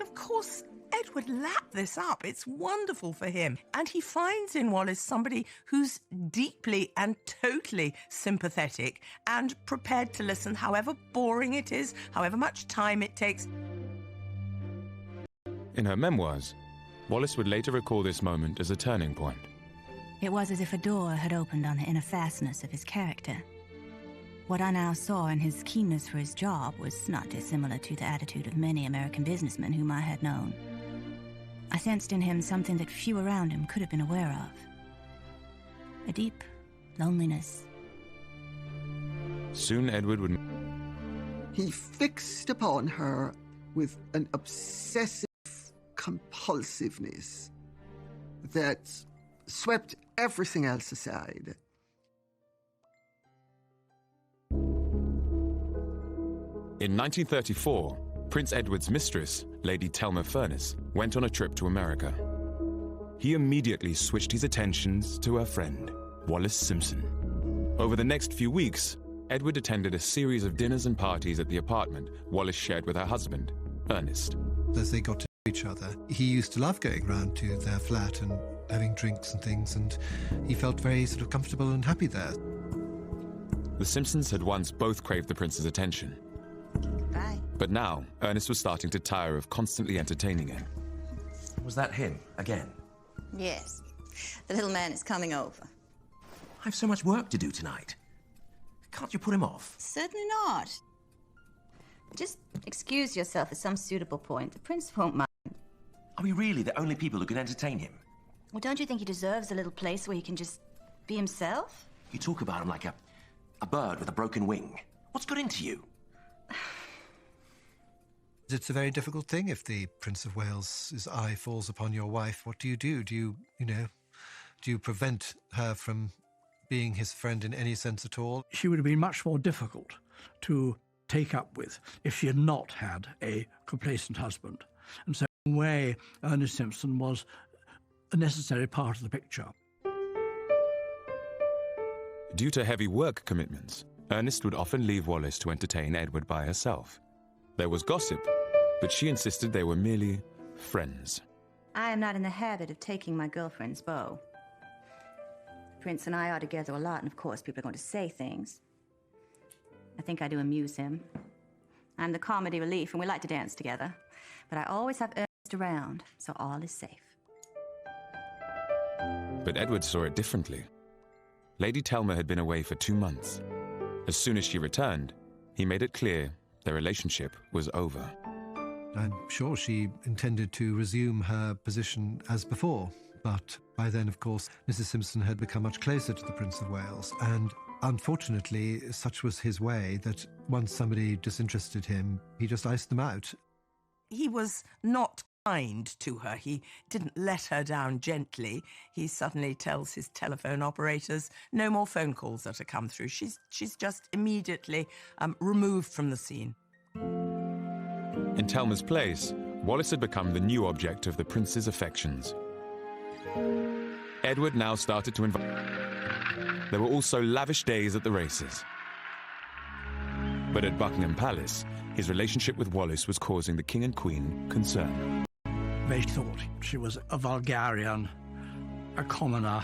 Of course, Edward lapped this up. It's wonderful for him. And he finds in Wallis somebody who's deeply and totally sympathetic and prepared to listen, however boring it is, however much time it takes. In her memoirs, Wallis would later recall this moment as a turning point. It was as if a door had opened on the inner fastness of his character. What I now saw in his keenness for his job was not dissimilar to the attitude of many American businessmen whom I had known. I sensed in him something that few around him could have been aware of. A deep loneliness. Soon Edward would... He fixed upon her with an obsessive compulsiveness that swept everything else aside. In 1934, Prince Edward's mistress, Lady Thelma Furness, went on a trip to America. He immediately switched his attentions to her friend, Wallis Simpson. Over the next few weeks, Edward attended a series of dinners and parties at the apartment Wallis shared with her husband, Ernest. As they got to know each other, he used to love going round to their flat and having drinks and things, and he felt very sort of comfortable and happy there. The Simpsons had once both craved the prince's attention. Bye. But now, Ernest was starting to tire of constantly entertaining him. Was that him, again? Yes. The little man is coming over. I've so much work to do tonight. Can't you put him off? Certainly not. Just excuse yourself at some suitable point. The prince won't mind. Are we really the only people who can entertain him? Well, don't you think he deserves a little place where he can just be himself? You talk about him like a bird with a broken wing. What's got into you? It's a very difficult thing if the Prince of Wales's eye falls upon your wife. What do? Do you prevent her from being his friend in any sense at all? She would have been much more difficult to take up with if she had not had a complacent husband. And so in a way, Ernest Simpson was a necessary part of the picture. Due to heavy work commitments, Ernest would often leave Wallis to entertain Edward by herself. There was gossip, but she insisted they were merely friends. I am not in the habit of taking my girlfriend's beau. The prince and I are together a lot, and of course people are going to say things. I think I do amuse him. I'm the comedy relief, and we like to dance together. But I always have Ernest around, so all is safe. But Edward saw it differently. Lady Thelma had been away for 2 months. As soon as she returned, he made it clear their relationship was over. I'm sure she intended to resume her position as before, but by then, of course, Mrs. Simpson had become much closer to the Prince of Wales, and unfortunately, such was his way that once somebody disinterested him, he just iced them out. He was not kind to her. He didn't let her down gently. He suddenly tells his telephone operators no more phone calls are to come through. She's just immediately removed from the scene. In Thelma's place, Wallis had become the new object of the prince's affections. Edward now started to invite. There were also lavish days at the races. But at Buckingham Palace, his relationship with Wallis was causing the king and queen concern. They thought she was a vulgarian, a commoner,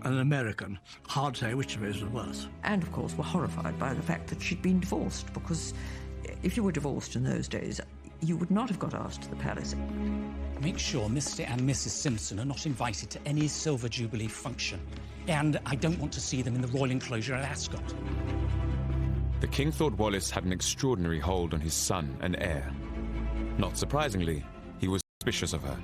an American. Hard to say which of those was worse. And, of course, were horrified by the fact that she'd been divorced, because if you were divorced in those days, you would not have got asked to the palace. Make sure Mr. and Mrs. Simpson are not invited to any Silver Jubilee function. And I don't want to see them in the royal enclosure at Ascot. The king thought Wallis had an extraordinary hold on his son and heir. Not surprisingly, he was suspicious of her.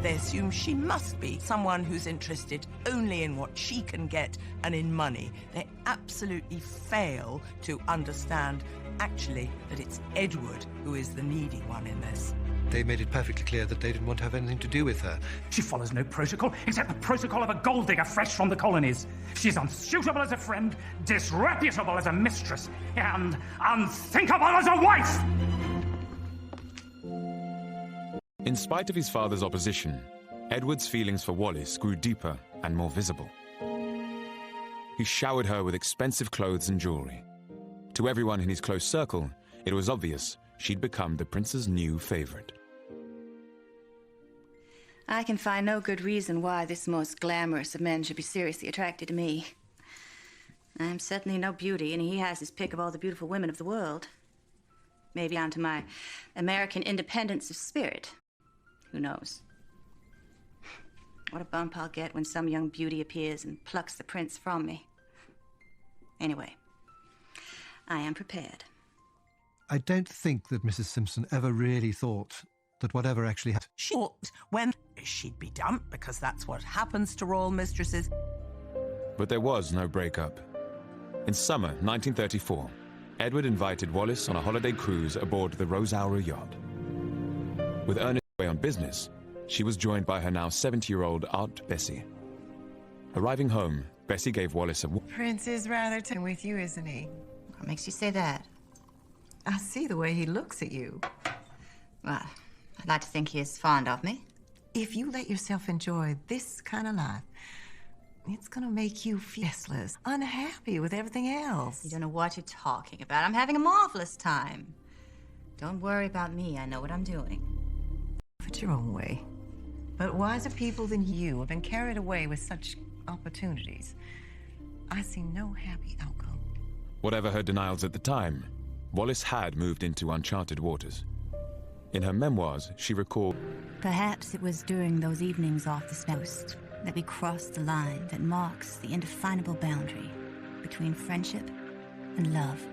They assume she must be someone who's interested only in what she can get and in money. They absolutely fail to understand, actually, that it's Edward who is the needy one in this. They made it perfectly clear that they didn't want to have anything to do with her. She follows no protocol except the protocol of a gold digger fresh from the colonies. She's unsuitable as a friend, disreputable as a mistress, and unthinkable as a wife! In spite of his father's opposition, Edward's feelings for Wallis grew deeper and more visible. He showered her with expensive clothes and jewelry. To everyone in his close circle, it was obvious she'd become the prince's new favorite. I can find no good reason why this most glamorous of men should be seriously attracted to me. I'm certainly no beauty, and he has his pick of all the beautiful women of the world. Maybe down to my American independence of spirit. Who knows? What a bump I'll get when some young beauty appears and plucks the prince from me. Anyway, I am prepared. I don't think that Mrs. Simpson ever really thought that whatever actually happened. She thought when she'd be dumped, because that's what happens to royal mistresses. But there was no breakup. In summer 1934, Edward invited Wallis on a holiday cruise aboard the Rosaura yacht. With Ernest away on business, she was joined by her now 70-year-old Aunt Bessie. Arriving home, Bessie gave Wallis a... Prince is rather taken with you, isn't he? What makes you say that? I see the way he looks at you. Well, I'd like to think he is fond of me. If you let yourself enjoy this kind of life, it's gonna make you restless, unhappy with everything else. You don't know what you're talking about. I'm having a marvelous time. Don't worry about me. I know what I'm doing. It's your own way. But wiser people than you have been carried away with such opportunities. I see no happy outcome. Whatever her denials at the time, Wallis had moved into uncharted waters. In her memoirs, she recalled, Perhaps it was during those evenings off the coast that we crossed the line that marks the indefinable boundary between friendship and love.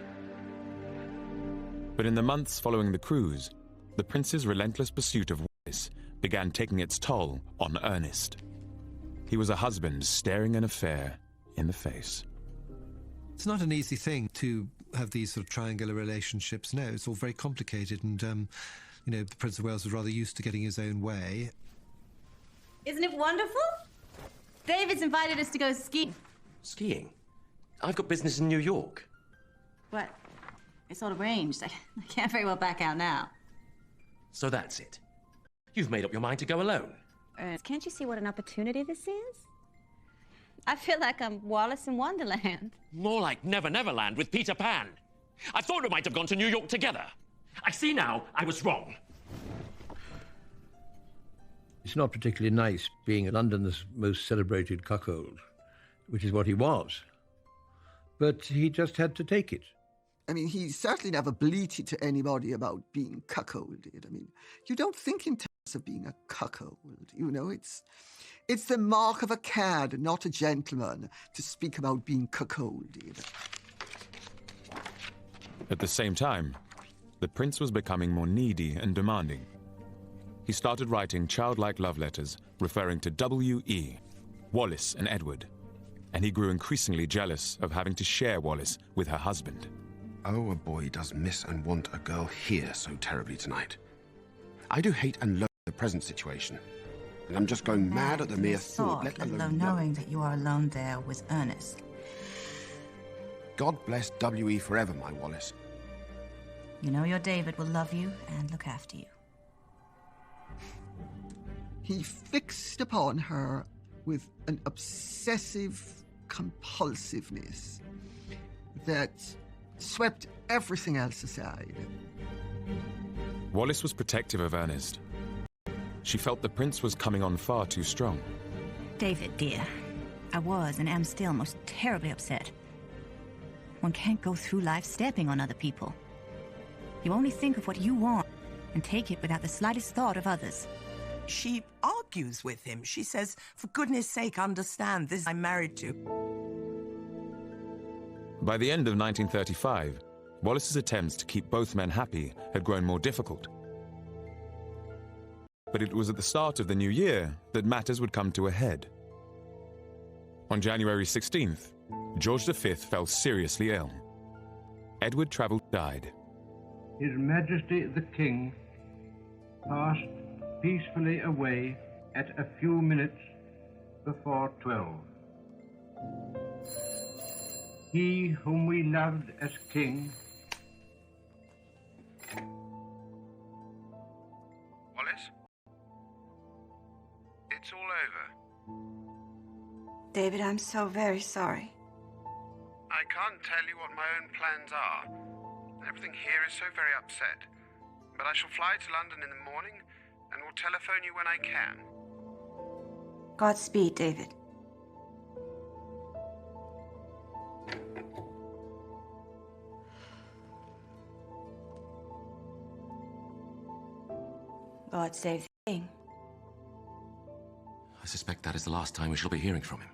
But in the months following the cruise, the prince's relentless pursuit of Wallis began taking its toll on Ernest. He was a husband staring an affair in the face. It's not an easy thing to have these sort of triangular relationships. No, it's all very complicated, and, the Prince of Wales was rather used to getting his own way. Isn't it wonderful? David's invited us to go skiing. Skiing? I've got business in New York. What? It's all arranged. I can't very well back out now. So that's it. You've made up your mind to go alone. Can't you see what an opportunity this is? I feel like I'm Wallis in Wonderland. More like Never Never Land with Peter Pan. I thought we might have gone to New York together. I see now I was wrong. It's not particularly nice being London's most celebrated cuckold, which is what he was. But he just had to take it. I mean, he certainly never bleated to anybody about being cuckolded. I mean, you don't think in terms of being a cuckold, you know? It's the mark of a cad, not a gentleman, to speak about being cuckolded. At the same time, the prince was becoming more needy and demanding. He started writing childlike love letters referring to W.E., Wallis and Edward, and he grew increasingly jealous of having to share Wallis with her husband. Oh, a boy does miss and want a girl here so terribly tonight. I do hate and loathe the present situation, and I'm just going mad at the mere thought, let alone knowing that you are alone there with Ernest. God bless W.E. forever, my Wallis. You know your David will love you and look after you. He fixed upon her with an obsessive compulsiveness that swept everything else aside. Wallis was protective of Ernest. She felt the prince was coming on far too strong. David, dear, I was and am still most terribly upset. One can't go through life stepping on other people. You only think of what you want and take it without the slightest thought of others. She argues with him. She says, for goodness sake, understand, this I'm married to. By the end of 1935, Wallis's attempts to keep both men happy had grown more difficult. But it was at the start of the new year that matters would come to a head. On January 16th, George V fell seriously ill. Edward Travell died. His Majesty the King passed peacefully away at a few minutes before 12. He whom we loved as king. Wallis? It's all over. David, I'm so very sorry. I can't tell you what my own plans are. Everything here is so very upset. But I shall fly to London in the morning and will telephone you when I can. Godspeed, David. God save the king. I suspect that is the last time we shall be hearing from him.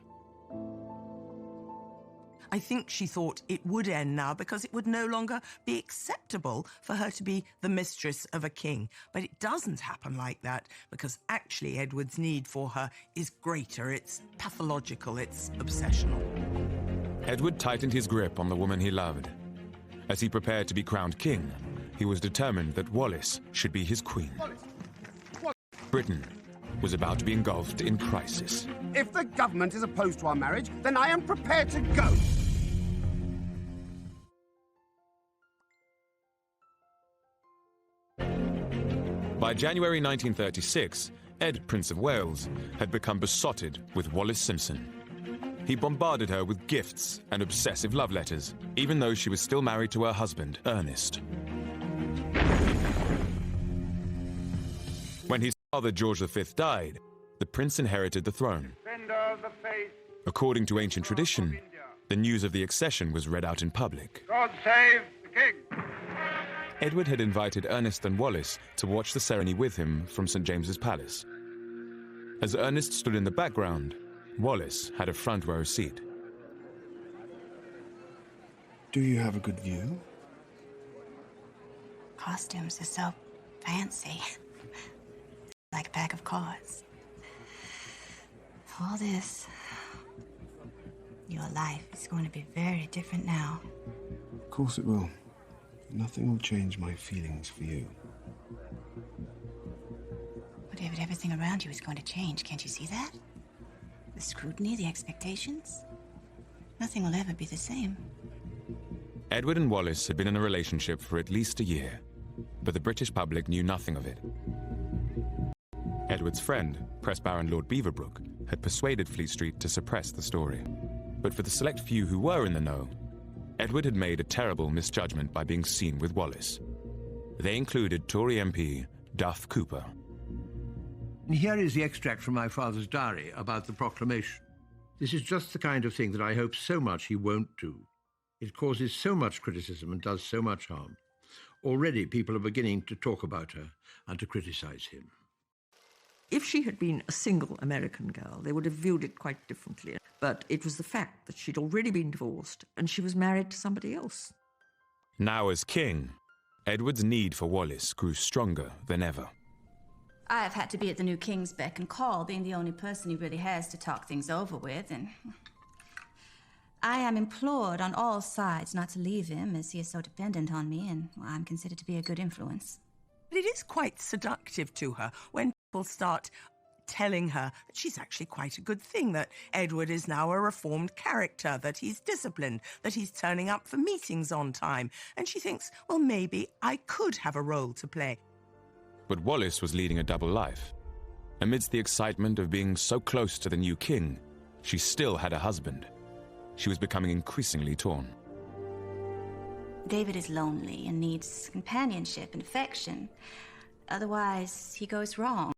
I think she thought it would end now because it would no longer be acceptable for her to be the mistress of a king. But it doesn't happen like that because actually Edward's need for her is greater. It's pathological. It's obsessional. Edward tightened his grip on the woman he loved. As he prepared to be crowned king, he was determined that Wallis should be his queen. Britain was about to be engulfed in crisis. If the government is opposed to our marriage, then I am prepared to go. By January 1936, Ed, Prince of Wales, had become besotted with Wallis Simpson. He bombarded her with gifts and obsessive love letters, even though she was still married to her husband, Ernest. When his father, George V, died, the prince inherited the throne. According to ancient tradition, the news of the accession was read out in public. God save the king! Edward had invited Ernest and Wallis to watch the ceremony with him from St. James's Palace. As Ernest stood in the background, Wallis had a front row seat. Do you have a good view? Costumes are so fancy. Like a pack of cards. All this, your life is going to be very different now. Of course it will. Nothing will change my feelings for you. But David, everything around you is going to change. Can't you see that? The scrutiny, the expectations. Nothing will ever be the same. Edward and Wallis had been in a relationship for at least a year, but the British public knew nothing of it. Edward's friend, Press Baron Lord Beaverbrook, had persuaded Fleet Street to suppress the story. But for the select few who were in the know, Edward had made a terrible misjudgment by being seen with Wallis. They included Tory MP Duff Cooper. Here is the extract from my father's diary about the proclamation. This is just the kind of thing that I hope so much he won't do. It causes so much criticism and does so much harm. Already people are beginning to talk about her and to criticize him. If she had been a single American girl, they would have viewed it quite differently. But it was the fact that she'd already been divorced and she was married to somebody else. Now as king, Edward's need for Wallis grew stronger than ever. I have had to be at the new king's beck and call, being the only person he really has to talk things over with, and I am implored on all sides not to leave him, as he is so dependent on me, and I'm considered to be a good influence. But it is quite seductive to her when people start telling her that she's actually quite a good thing, that Edward is now a reformed character, that he's disciplined, that he's turning up for meetings on time. And she thinks, well, maybe I could have a role to play. But Wallis was leading a double life. Amidst the excitement of being so close to the new king, she still had a husband. She was becoming increasingly torn. David is lonely and needs companionship and affection. Otherwise, he goes wrong.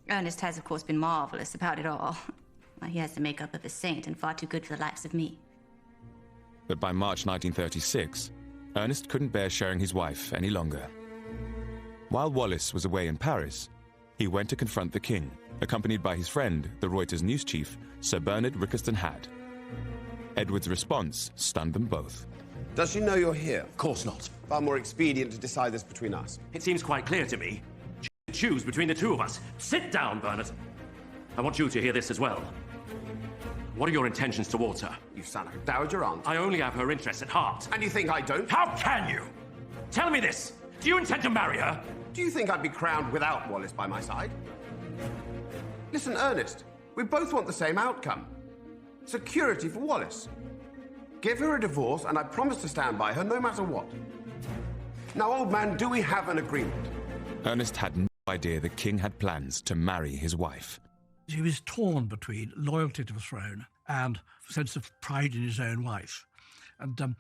Ernest has, of course, been marvelous about it all. He has the makeup of a saint and far too good for the likes of me. But by March 1936, Ernest couldn't bear sharing his wife any longer. While Wallis was away in Paris, he went to confront the king, accompanied by his friend, the Reuters news chief, Sir Bernard Rickerston-Hadd. Edward's response stunned them both. Does she know you're here? Of course not. Far more expedient to decide this between us. It seems quite clear to me. Choose between the two of us. Sit down, Bernard. I want you to hear this as well. What are your intentions towards her? You sound like a dowager aunt. I only have her interests at heart. And you think I don't? How can you? Tell me this. Do you intend to marry her? Do you think I'd be crowned without Wallis by my side? Listen, Ernest, we both want the same outcome. Security for Wallis. Give her a divorce, and I promise to stand by her no matter what. Now, old man, do we have an agreement? Ernest had no idea the king had plans to marry his wife. He was torn between loyalty to the throne and a sense of pride in his own wife. And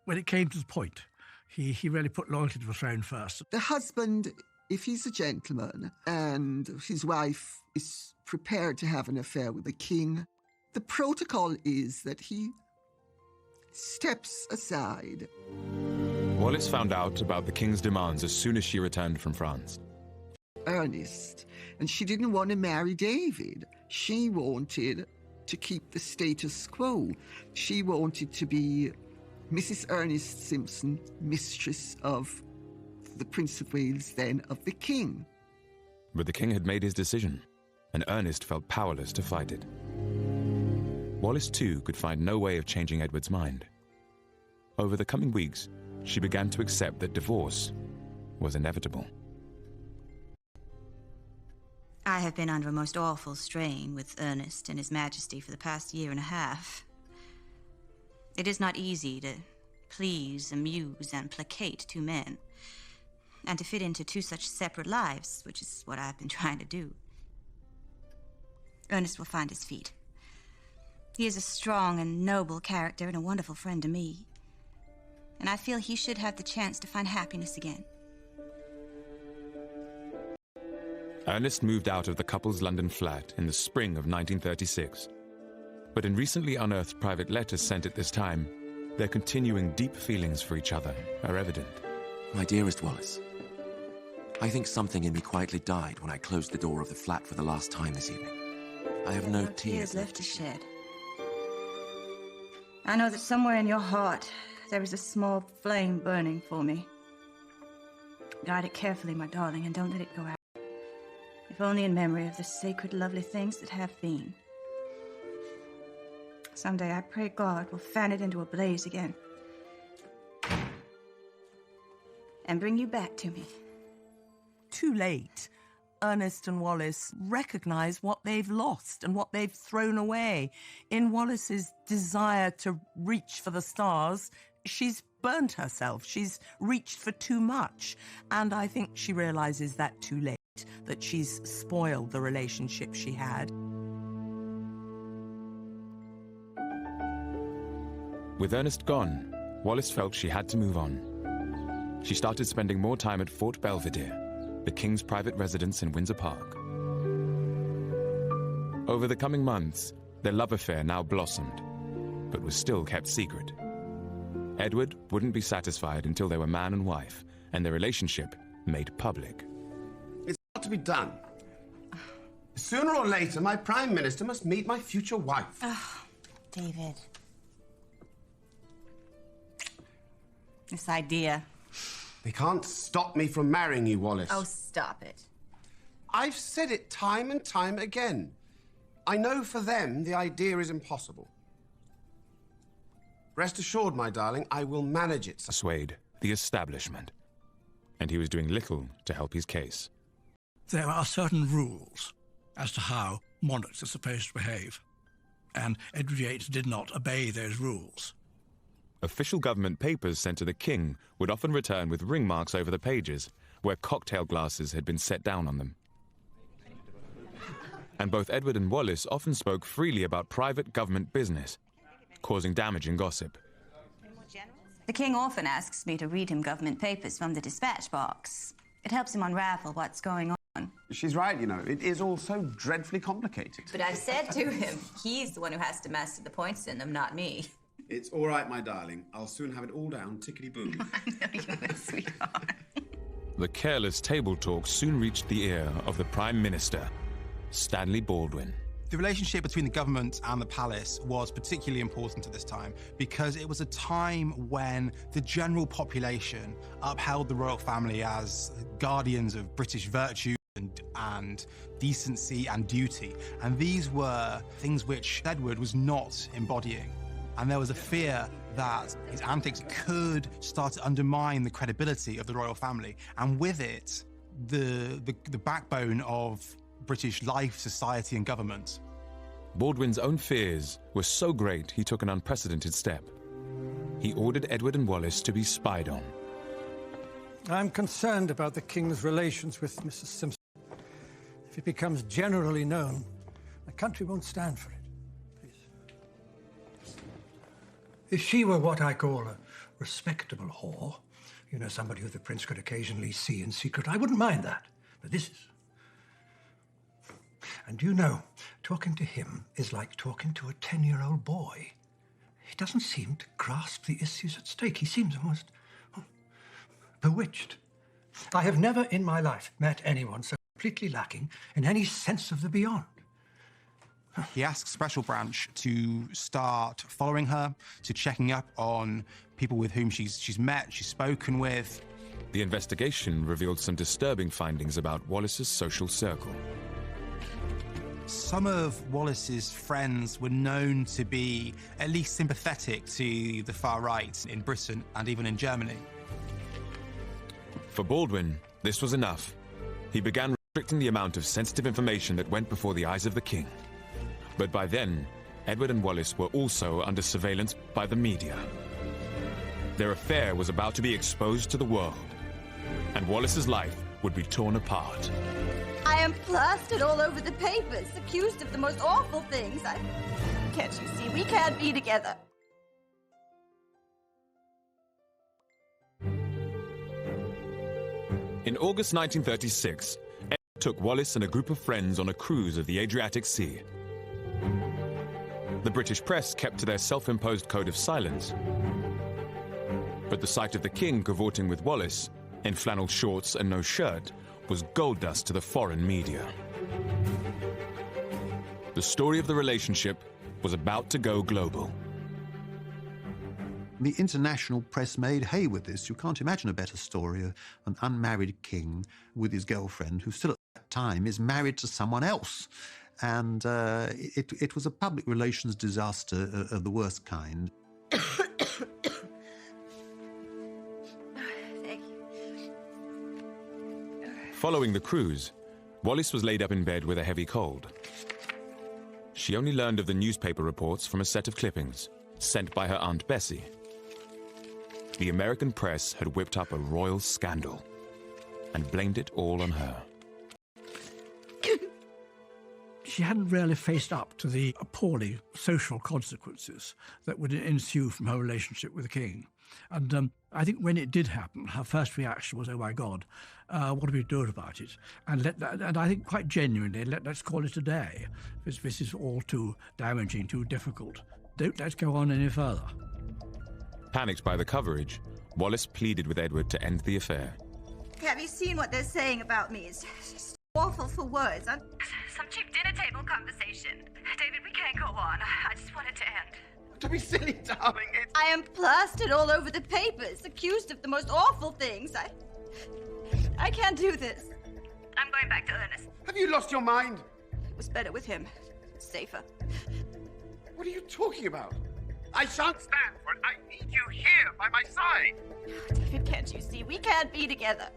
when it came to the point, he really put loyalty to the throne first. The husband, if he's a gentleman and his wife is prepared to have an affair with the king, the protocol is that he steps aside. Wallis found out about the king's demands as soon as she returned from France. Ernest, and she didn't want to marry David. She wanted to keep the status quo. She wanted to be Mrs. Ernest Simpson, mistress of the Prince of Wales, then of the king. But the king had made his decision, and Ernest felt powerless to fight it. Wallis, too, could find no way of changing Edward's mind. Over the coming weeks, she began to accept that divorce was inevitable. I have been under a most awful strain with Ernest and His Majesty for the past year and a half. It is not easy to please, amuse, and placate two men, and to fit into two such separate lives, which is what I've been trying to do. Ernest will find his feet. He is a strong and noble character and a wonderful friend to me, and I feel he should have the chance to find happiness again. Ernest moved out of the couple's London flat in the spring of 1936. But in recently unearthed private letters sent at this time, their continuing deep feelings for each other are evident. My dearest Wallis, I think something in me quietly died when I closed the door of the flat for the last time this evening. I have no tears left to shed. I know that somewhere in your heart there is a small flame burning for me. Guard it carefully, my darling, and don't let it go out. If only in memory of the sacred, lovely things that have been. Someday I pray God will fan it into a blaze again. And bring you back to me. Too late. Ernest and Wallis recognize what they've lost and what they've thrown away. In Wallis's desire to reach for the stars, she's burnt herself. She's reached for too much. And I think she realizes that too late, that she's spoiled the relationship she had. With Ernest gone, Wallis felt she had to move on. She started spending more time at Fort Belvedere, the king's private residence in Windsor Park. Over the coming months, their love affair now blossomed. but was still kept secret. Edward wouldn't be satisfied until they were man and wife, and their relationship made public. It's got to be done. Sooner or later, my Prime Minister must meet my future wife. Oh, David. This idea. They can't stop me from marrying you, Wallis. Oh, stop it. I've said it time and time again. I know for them the idea is impossible. Rest assured, my darling, I will manage it. Persuade the establishment, and he was doing little to help his case. There are certain rules as to how monarchs are supposed to behave, and Edward VIII did not obey those rules. Official government papers sent to the king would often return with ring marks over the pages, where cocktail glasses had been set down on them. And both Edward and Wallis often spoke freely about private government business, causing damage and gossip. The king often asks me to read him government papers from the dispatch box. It helps him unravel what's going on. She's right, you know. It is all so dreadfully complicated. But I've said to him, he's the one who has to master the points in them, not me. It's all right, my darling. I'll soon have it all down, tickety-boom. I know you're a sweetheart. The careless table talk soon reached the ear of the Prime Minister, Stanley Baldwin. The relationship between the government and the palace was particularly important at this time because it was a time when the general population upheld the royal family as guardians of British virtue and decency and duty. And these were things which Edward was not embodying. And there was a fear that his antics could start to undermine the credibility of the royal family. And with it, the backbone of British life, society, and government. Baldwin's own fears were so great he took an unprecedented step. He ordered Edward and Wallis to be spied on. I'm concerned about the King's relations with Mrs. Simpson. If it becomes generally known, the country won't stand for it. Please. If she were what I call a respectable whore, you know, somebody who the prince could occasionally see in secret, I wouldn't mind that. But this is... And you know, talking to him is like talking to a 10-year-old boy. He doesn't seem to grasp the issues at stake. He seems almost bewitched. I have never in my life met anyone so completely lacking in any sense of the beyond. He asked Special Branch to start following her, to checking up on people with whom she's met, she's spoken with. The investigation revealed some disturbing findings about Wallis's social circle. Some of Wallis's friends were known to be at least sympathetic to the far right in Britain and even in Germany. For Baldwin, this was enough. He began restricting the amount of sensitive information that went before the eyes of the king. But by then, Edward and Wallis were also under surveillance by the media. Their affair was about to be exposed to the world, and Wallis's life would be torn apart. I am plastered all over the papers, accused of the most awful things. Can't you see? We can't be together. In August 1936, Edward took Wallis and a group of friends on a cruise of the Adriatic Sea. The British press kept to their self-imposed code of silence. But the sight of the king cavorting with Wallis, in flannel shorts and no shirt, was gold dust to the foreign media. The story of the relationship was about to go global. The international press made hay with this. You can't imagine a better story of an unmarried king with his girlfriend, who still at that time is married to someone else. And it was a public relations disaster of the worst kind. Following the cruise, Wallis was laid up in bed with a heavy cold. She only learned of the newspaper reports from a set of clippings sent by her Aunt Bessie. The American press had whipped up a royal scandal and blamed it all on her. She hadn't really faced up to the appalling social consequences that would ensue from her relationship with the king. And I think when it did happen, her first reaction was, oh my God, what do we do about it? And I think quite genuinely, let's call it a day. This is all too damaging, too difficult. Don't let's go on any further. Panicked by the coverage, Wallis pleaded with Edward to end the affair. Have you seen what they're saying about me? It's just awful for words. Some cheap dinner table conversation. David, we can't go on. I just want it to end. Don't be silly, darling. I am plastered all over the papers, accused of the most awful things. I can't do this. I'm going back to Ernest. Have you lost your mind? It was better with him. Safer. What are you talking about? I shan't stand for it. I need you here by my side. David, can't you see? We can't be together.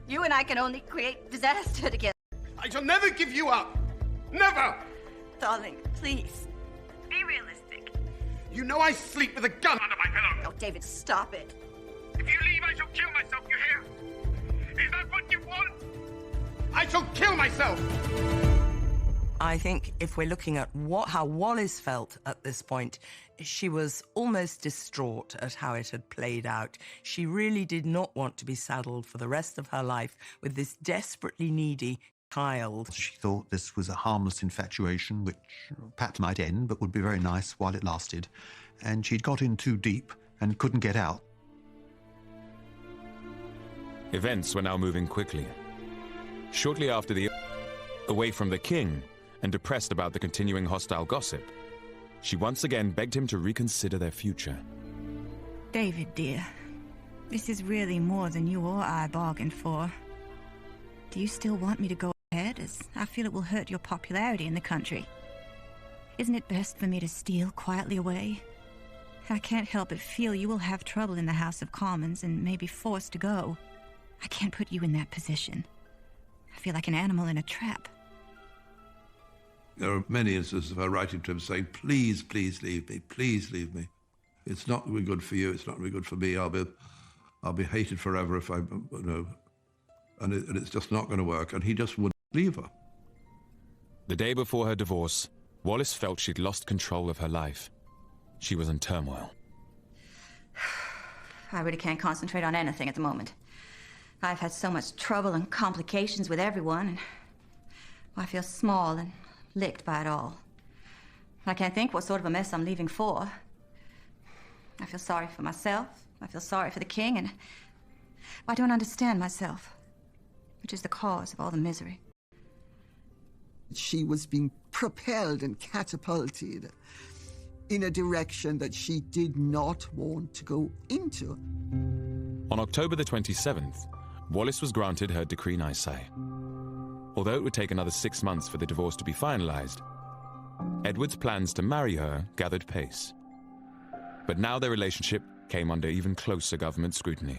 You and I can only create disaster together. I shall never give you up. Never! Darling, please. Be realistic. You know I sleep with a gun under my pillow. Oh, David, stop it. If you leave, I shall kill myself, you hear? Is that what you want? I shall kill myself! I think if we're looking at how Wallis felt at this point, she was almost distraught at how it had played out. She really did not want to be saddled for the rest of her life with this desperately needy child. She thought this was a harmless infatuation, which perhaps might end, but would be very nice while it lasted. And she'd got in too deep and couldn't get out. Events were now moving quickly. Shortly after away from the king, and depressed about the continuing hostile gossip, she once again begged him to reconsider their future. David, dear, this is really more than you or I bargained for. Do you still want me to go ahead, as I feel it will hurt your popularity in the country? Isn't it best for me to steal quietly away? I can't help but feel you will have trouble in the House of Commons and may be forced to go. I can't put you in that position. I feel like an animal in a trap. There are many instances of her writing to him saying, please, please leave me, please leave me. It's not going to be good for you, it's not going to be good for me, I'll be hated forever if and it's just not going to work, and he just wouldn't leave her. The day before her divorce, Wallis felt she'd lost control of her life. She was in turmoil. I really can't concentrate on anything at the moment. I've had so much trouble and complications with everyone, and I feel small and licked by it all. I can't think what sort of a mess I'm leaving for. I feel sorry for myself. I feel sorry for the king, and I don't understand myself, which is the cause of all the misery. She was being propelled and catapulted in a direction that she did not want to go into. On October the 27th, Wallis was granted her decree nisi. Although it would take another 6 months for the divorce to be finalized, Edward's plans to marry her gathered pace. But now their relationship came under even closer government scrutiny.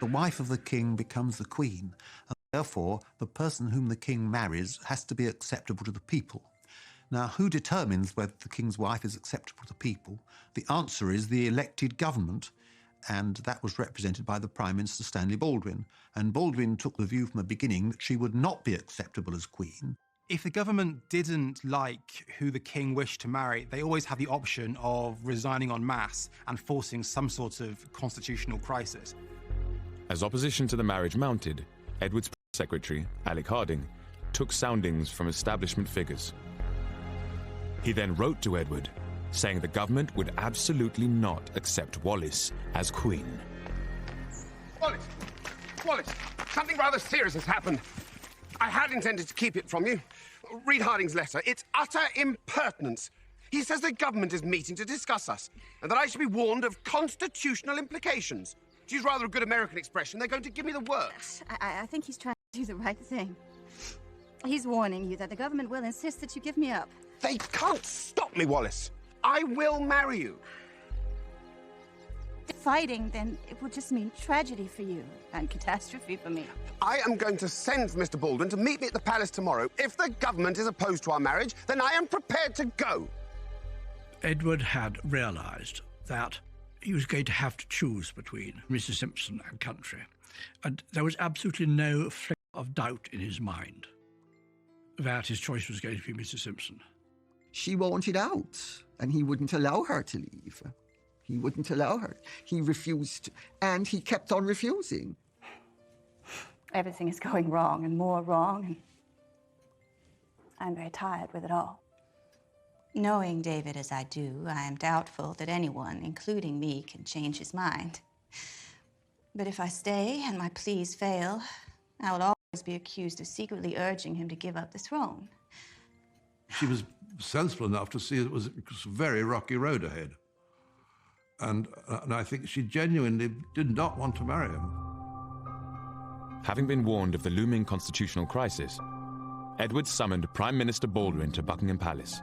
The wife of the king becomes the queen, and therefore the person whom the king marries has to be acceptable to the people. Now, who determines whether the king's wife is acceptable to the people? The answer is the elected government, and that was represented by the Prime Minister Stanley Baldwin. And Baldwin took the view from the beginning that she would not be acceptable as queen. If the government didn't like who the king wished to marry, they always had the option of resigning en masse and forcing some sort of constitutional crisis. As opposition to the marriage mounted, Edward's press secretary, Alec Harding, took soundings from establishment figures. He then wrote to Edward, saying the government would absolutely not accept Wallis as queen. Wallis, something rather serious has happened. I had intended to keep it from you. Read Harding's letter. It's utter impertinence. He says the government is meeting to discuss us, and that I should be warned of constitutional implications. To use rather a good American expression, they're going to give me the works. I think he's trying to do the right thing. He's warning you that the government will insist that you give me up. They can't stop me, Wallis. I will marry you. Fighting, then it would just mean tragedy for you and catastrophe for me. I am going to send for Mr. Baldwin to meet me at the palace tomorrow. If the government is opposed to our marriage, then I am prepared to go. Edward had realised that he was going to have to choose between Mrs. Simpson and country, and there was absolutely no flicker of doubt in his mind that his choice was going to be Mrs. Simpson. She wanted out, and he wouldn't allow her to leave. He wouldn't allow her. He refused, and he kept on refusing. Everything is going wrong and more wrong, and I'm very tired with it all. Knowing David as I do, I am doubtful that anyone, including me, can change his mind. But if I stay and my pleas fail, I will always be accused of secretly urging him to give up the throne. She was sensible enough to see it was a very rocky road ahead. And I think she genuinely did not want to marry him. Having been warned of the looming constitutional crisis, Edward summoned Prime Minister Baldwin to Buckingham Palace.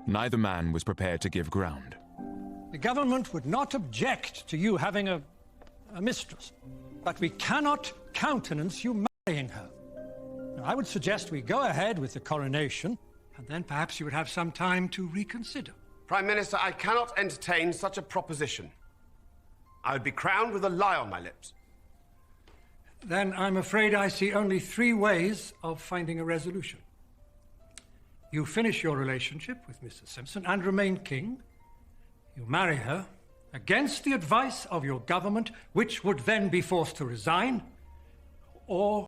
Neither man was prepared to give ground. The government would not object to you having a mistress, but we cannot countenance you marrying her. Now, I would suggest we go ahead with the coronation, and then perhaps you would have some time to reconsider. Prime Minister, I cannot entertain such a proposition. I would be crowned with a lie on my lips. Then I'm afraid I see only 3 ways of finding a resolution. You finish your relationship with Mrs. Simpson and remain king. You marry her against the advice of your government, which would then be forced to resign, or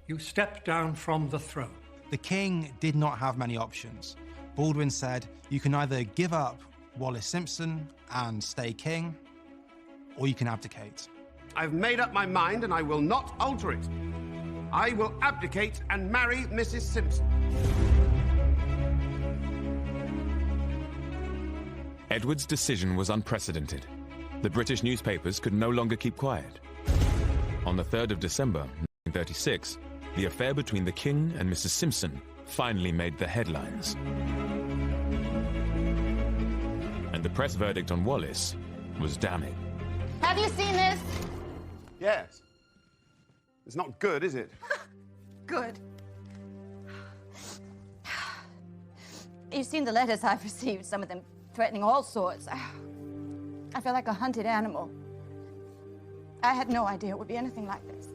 you step down from the throne. The king did not have many options. Baldwin said, you can either give up Wallis Simpson and stay king, or you can abdicate. I've made up my mind and I will not alter it. I will abdicate and marry Mrs. Simpson. Edward's decision was unprecedented. The British newspapers could no longer keep quiet. On the 3rd of December, 1936, the affair between the king and Mrs. Simpson finally made the headlines. And the press verdict on Wallis was damning. Have you seen this? Yes. It's not good, is it? Good. You've seen the letters I've received, some of them threatening all sorts. I feel like a hunted animal. I had no idea it would be anything like this.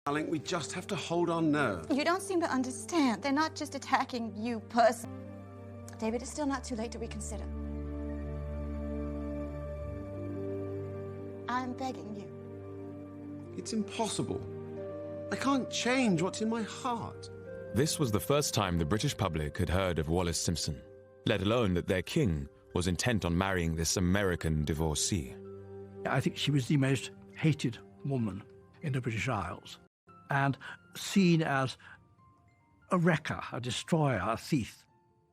Darling, we just have to hold our nerve. You don't seem to understand. They're not just attacking you personally. David, it's still not too late to reconsider. I'm begging you. It's impossible. I can't change what's in my heart. This was the first time the British public had heard of Wallis Simpson, let alone that their king was intent on marrying this American divorcee. I think she was the most hated woman in the British Isles and seen as a wrecker, a destroyer, a thief.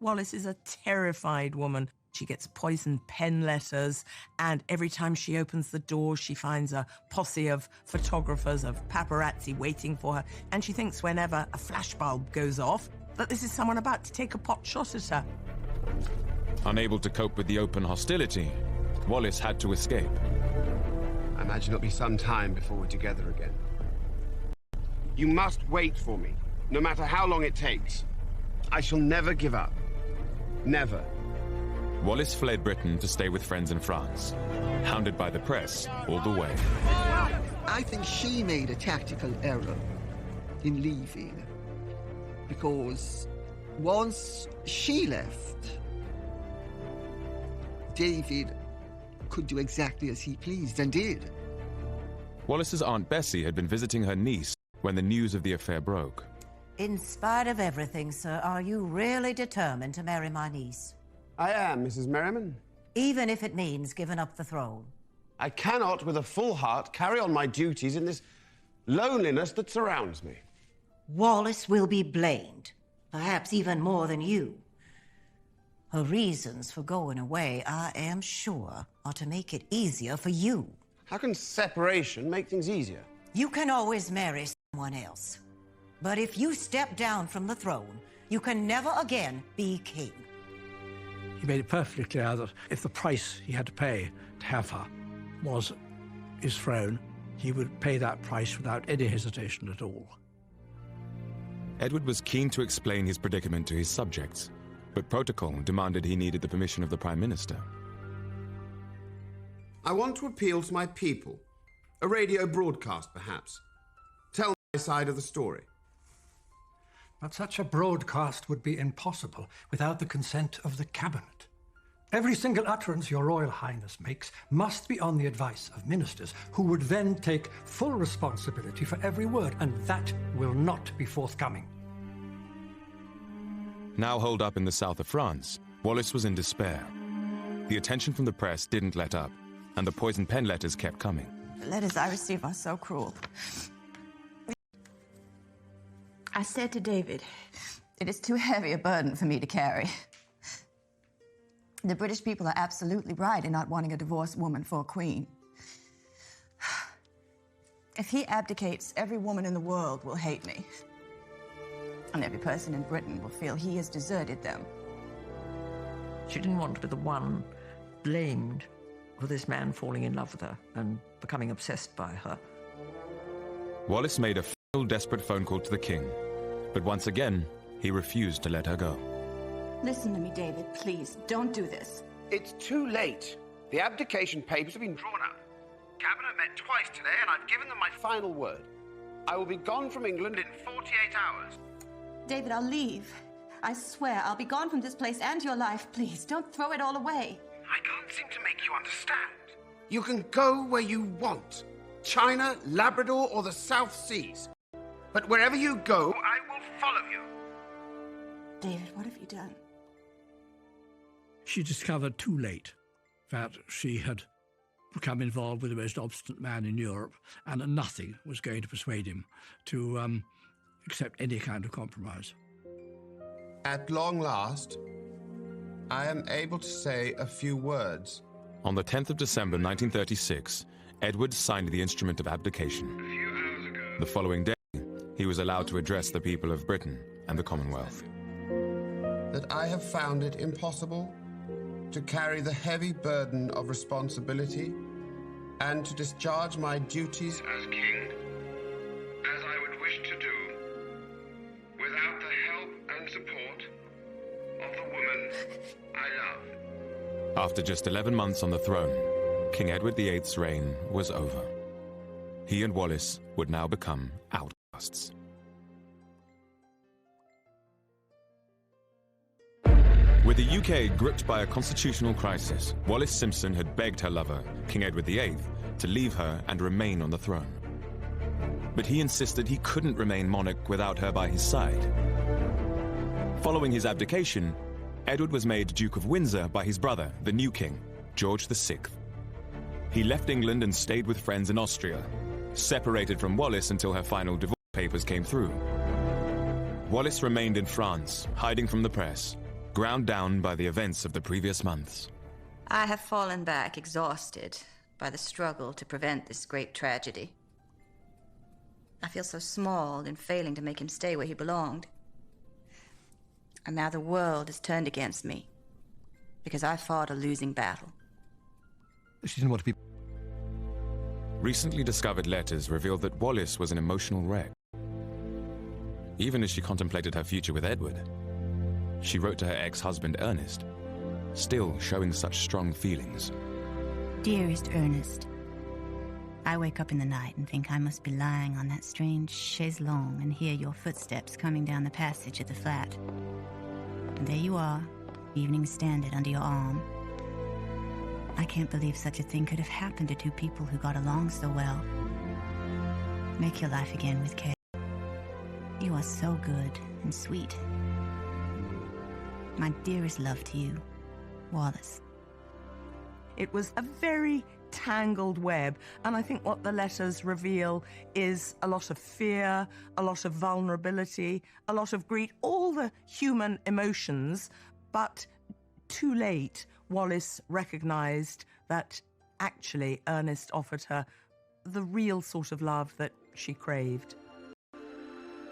Wallis is a terrified woman. She gets poisoned pen letters, and every time she opens the door, she finds a posse of photographers, of paparazzi waiting for her, and she thinks whenever a flashbulb goes off that this is someone about to take a pot shot at her. Unable to cope with the open hostility, Wallis had to escape. I imagine it'll be some time before we're together again. You must wait for me, no matter how long it takes. I shall never give up. Never. Wallis fled Britain to stay with friends in France, hounded by the press all the way. I think she made a tactical error in leaving, because once she left, David could do exactly as he pleased, and did. Wallis's Aunt Bessie had been visiting her niece when the news of the affair broke. In spite of everything, sir, are you really determined to marry my niece? I am, Mrs. Merriman. Even if it means giving up the throne? I cannot, with a full heart, carry on my duties in this loneliness that surrounds me. Wallis will be blamed, perhaps even more than you. Her reasons for going away, I am sure, are to make it easier for you. How can separation make things easier? You can always marry someone else. But if you step down from the throne, you can never again be king. He made it perfectly clear that if the price he had to pay to have her was his throne, he would pay that price without any hesitation at all. Edward was keen to explain his predicament to his subjects, but protocol demanded he needed the permission of the Prime Minister. I want to appeal to my people. A radio broadcast, perhaps. Tell my side of the story. But such a broadcast would be impossible without the consent of the cabinet. Every single utterance your Royal Highness makes must be on the advice of ministers, who would then take full responsibility for every word, and that will not be forthcoming. Now holed up in the south of France, Wallis was in despair. The attention from the press didn't let up, and the poison pen letters kept coming. The letters I receive are so cruel. I said to David, it is too heavy a burden for me to carry. The British people are absolutely right in not wanting a divorced woman for a queen. If he abdicates, every woman in the world will hate me. And every person in Britain will feel he has deserted them. She didn't want to be the one blamed for this man falling in love with her and becoming obsessed by her. Wallis made a final desperate phone call to the king, but once again, he refused to let her go. Listen to me, David, please. Don't do this. It's too late. The abdication papers have been drawn up. Cabinet met twice today, and I've given them my final word. I will be gone from England in 48 hours. David, I'll leave. I swear, I'll be gone from this place and your life. Please, don't throw it all away. I can't seem to make you understand. You can go where you want. China, Labrador, or the South Seas. But wherever you go, I will follow you. David, what have you done? She discovered too late that she had become involved with the most obstinate man in Europe, and that nothing was going to persuade him to accept any kind of compromise. At long last, I am able to say a few words. On the 10th of December 1936, Edward signed the instrument of abdication. A few hours ago. The following day, he was allowed to address the people of Britain and the Commonwealth. That I have found it impossible to carry the heavy burden of responsibility and to discharge my duties as king as I would wish to do without the help and support of the woman I love. After just 11 months on the throne, King Edward VIII's reign was over. He and Wallis would now become outcasts. With the UK gripped by a constitutional crisis, Wallis Simpson had begged her lover, King Edward VIII, to leave her and remain on the throne. But he insisted he couldn't remain monarch without her by his side. Following his abdication, Edward was made Duke of Windsor by his brother, the new king, George VI. He left England and stayed with friends in Austria, separated from Wallis until her final divorce papers came through. Wallis remained in France, hiding from the press, ground down by the events of the previous months. I have fallen back, exhausted by the struggle to prevent this great tragedy. I feel so small in failing to make him stay where he belonged. And now the world is turned against me because I fought a losing battle. She didn't want to be... Recently discovered letters revealed that Wallis was an emotional wreck. Even as she contemplated her future with Edward, she wrote to her ex-husband Ernest, still showing such strong feelings. Dearest Ernest, I wake up in the night and think I must be lying on that strange chaise longue and hear your footsteps coming down the passage of the flat. And there you are, Evening Standard under your arm. I can't believe such a thing could have happened to two people who got along so well. Make your life again with Kay. You are so good and sweet. My dearest love to you, Wallis. It was a very tangled web, and I think what the letters reveal is a lot of fear, a lot of vulnerability, a lot of greed, all the human emotions, but too late, Wallis recognized that actually Ernest offered her the real sort of love that she craved.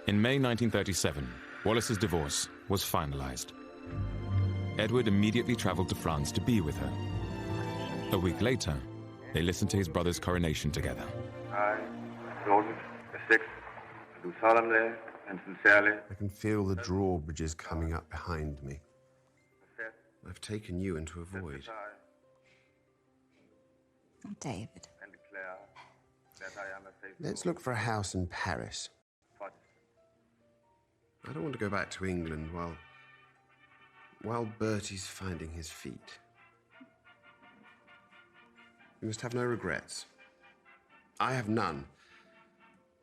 In May 1937, Wallis's divorce was finalized. Edward immediately traveled to France to be with her. A week later, they listened to his brother's coronation together. I, George VI, do solemnly and sincerely. I can feel the drawbridges coming up behind me. I've taken you into a void. Oh, David. And declare that I am a faithful... Let's look for a house in Paris. I don't want to go back to England while Bertie's finding his feet. You must have no regrets. I have none.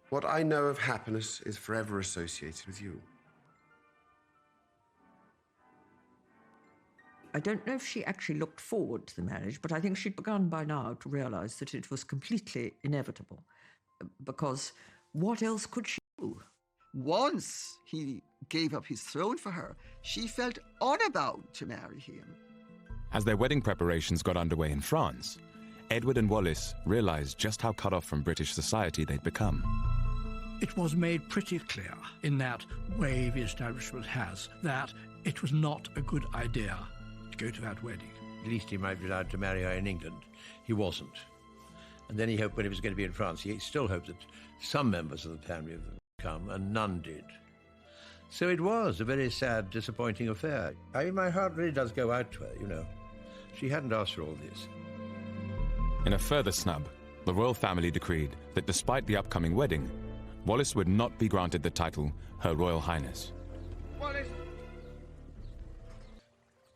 What I know of happiness is forever associated with you. I don't know if she actually looked forward to the marriage, but I think she'd begun by now to realise that it was completely inevitable, because what else could she do? Once he gave up his throne for her, she felt unbound to marry him. As their wedding preparations got underway in France, Edward and Wallis realised just how cut off from British society they'd become. It was made pretty clear in that way the establishment has that it was not a good idea to go to that wedding. At least he might be allowed to marry her in England. He wasn't. And then he hoped when he was going to be in France, he still hoped that some members of the family would come, and none did. So it was a very sad, disappointing affair. I mean, my heart really does go out to her, you know. She hadn't asked for all this. In a further snub, the royal family decreed that despite the upcoming wedding, Wallis would not be granted the title Her Royal Highness. Wallis,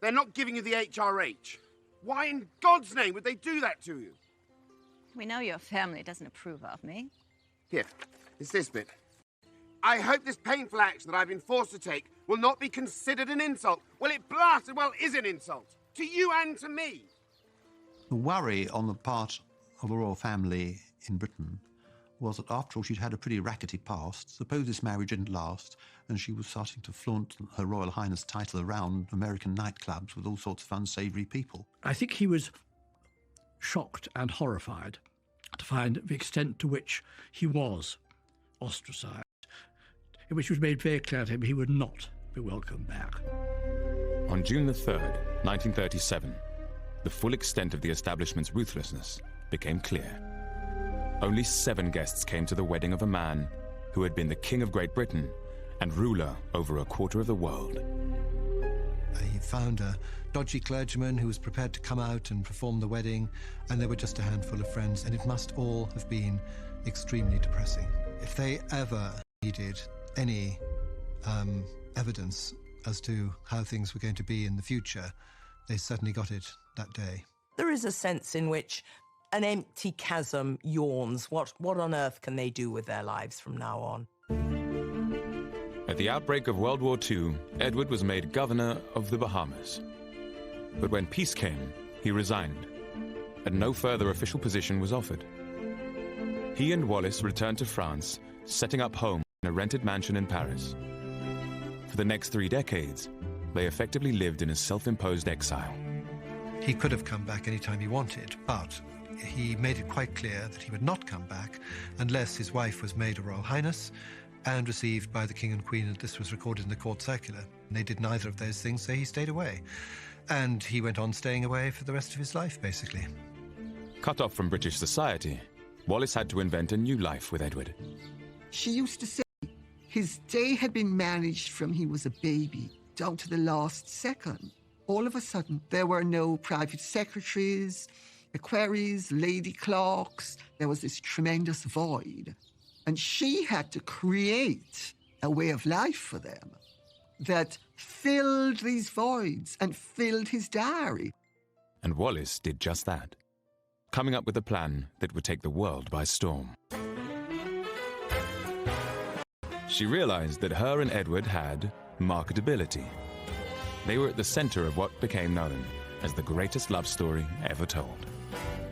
they're not giving you the HRH. Why in God's name would they do that to you? We know your family doesn't approve of me. Here, it's this bit. I hope this painful action that I've been forced to take will not be considered an insult. Well, it blasted well is an insult. To you and to me. The worry on the part of the royal family in Britain was that after all she'd had a pretty rackety past. Suppose this marriage didn't last and she was starting to flaunt her Royal Highness title around American nightclubs with all sorts of unsavoury people. I think he was shocked and horrified to find the extent to which he was ostracised, in which it was made very clear to him he would not be welcomed back. On June the 3rd, 1937, the full extent of the establishment's ruthlessness became clear. Only 7 guests came to the wedding of a man who had been the King of Great Britain and ruler over a quarter of the world. He found a dodgy clergyman who was prepared to come out and perform the wedding, and there were just a handful of friends, and it must all have been extremely depressing. If they ever needed any evidence as to how things were going to be in the future, they certainly got it that day. There is a sense in which an empty chasm yawns. What on earth can they do with their lives from now on? At the outbreak of World War II, Edward was made governor of the Bahamas. But when peace came, he resigned, and no further official position was offered. He and Wallis returned to France, setting up home in a rented mansion in Paris. For the next 3 decades, they effectively lived in a self-imposed exile. He could have come back any time he wanted, but he made it quite clear that he would not come back unless his wife was made a Royal Highness and received by the King and Queen, and this was recorded in the court circular. And they did neither of those things, so he stayed away. And he went on staying away for the rest of his life, basically. Cut off from British society, Wallis had to invent a new life with Edward. She used to say his day had been managed from he was a baby down to the last second. All of a sudden, there were no private secretaries, equerries, lady clerks. There was this tremendous void. And she had to create a way of life for them that filled these voids and filled his diary. And Wallis did just that, coming up with a plan that would take the world by storm. She realized that her and Edward had marketability. They were at the center of what became known as the greatest love story ever told.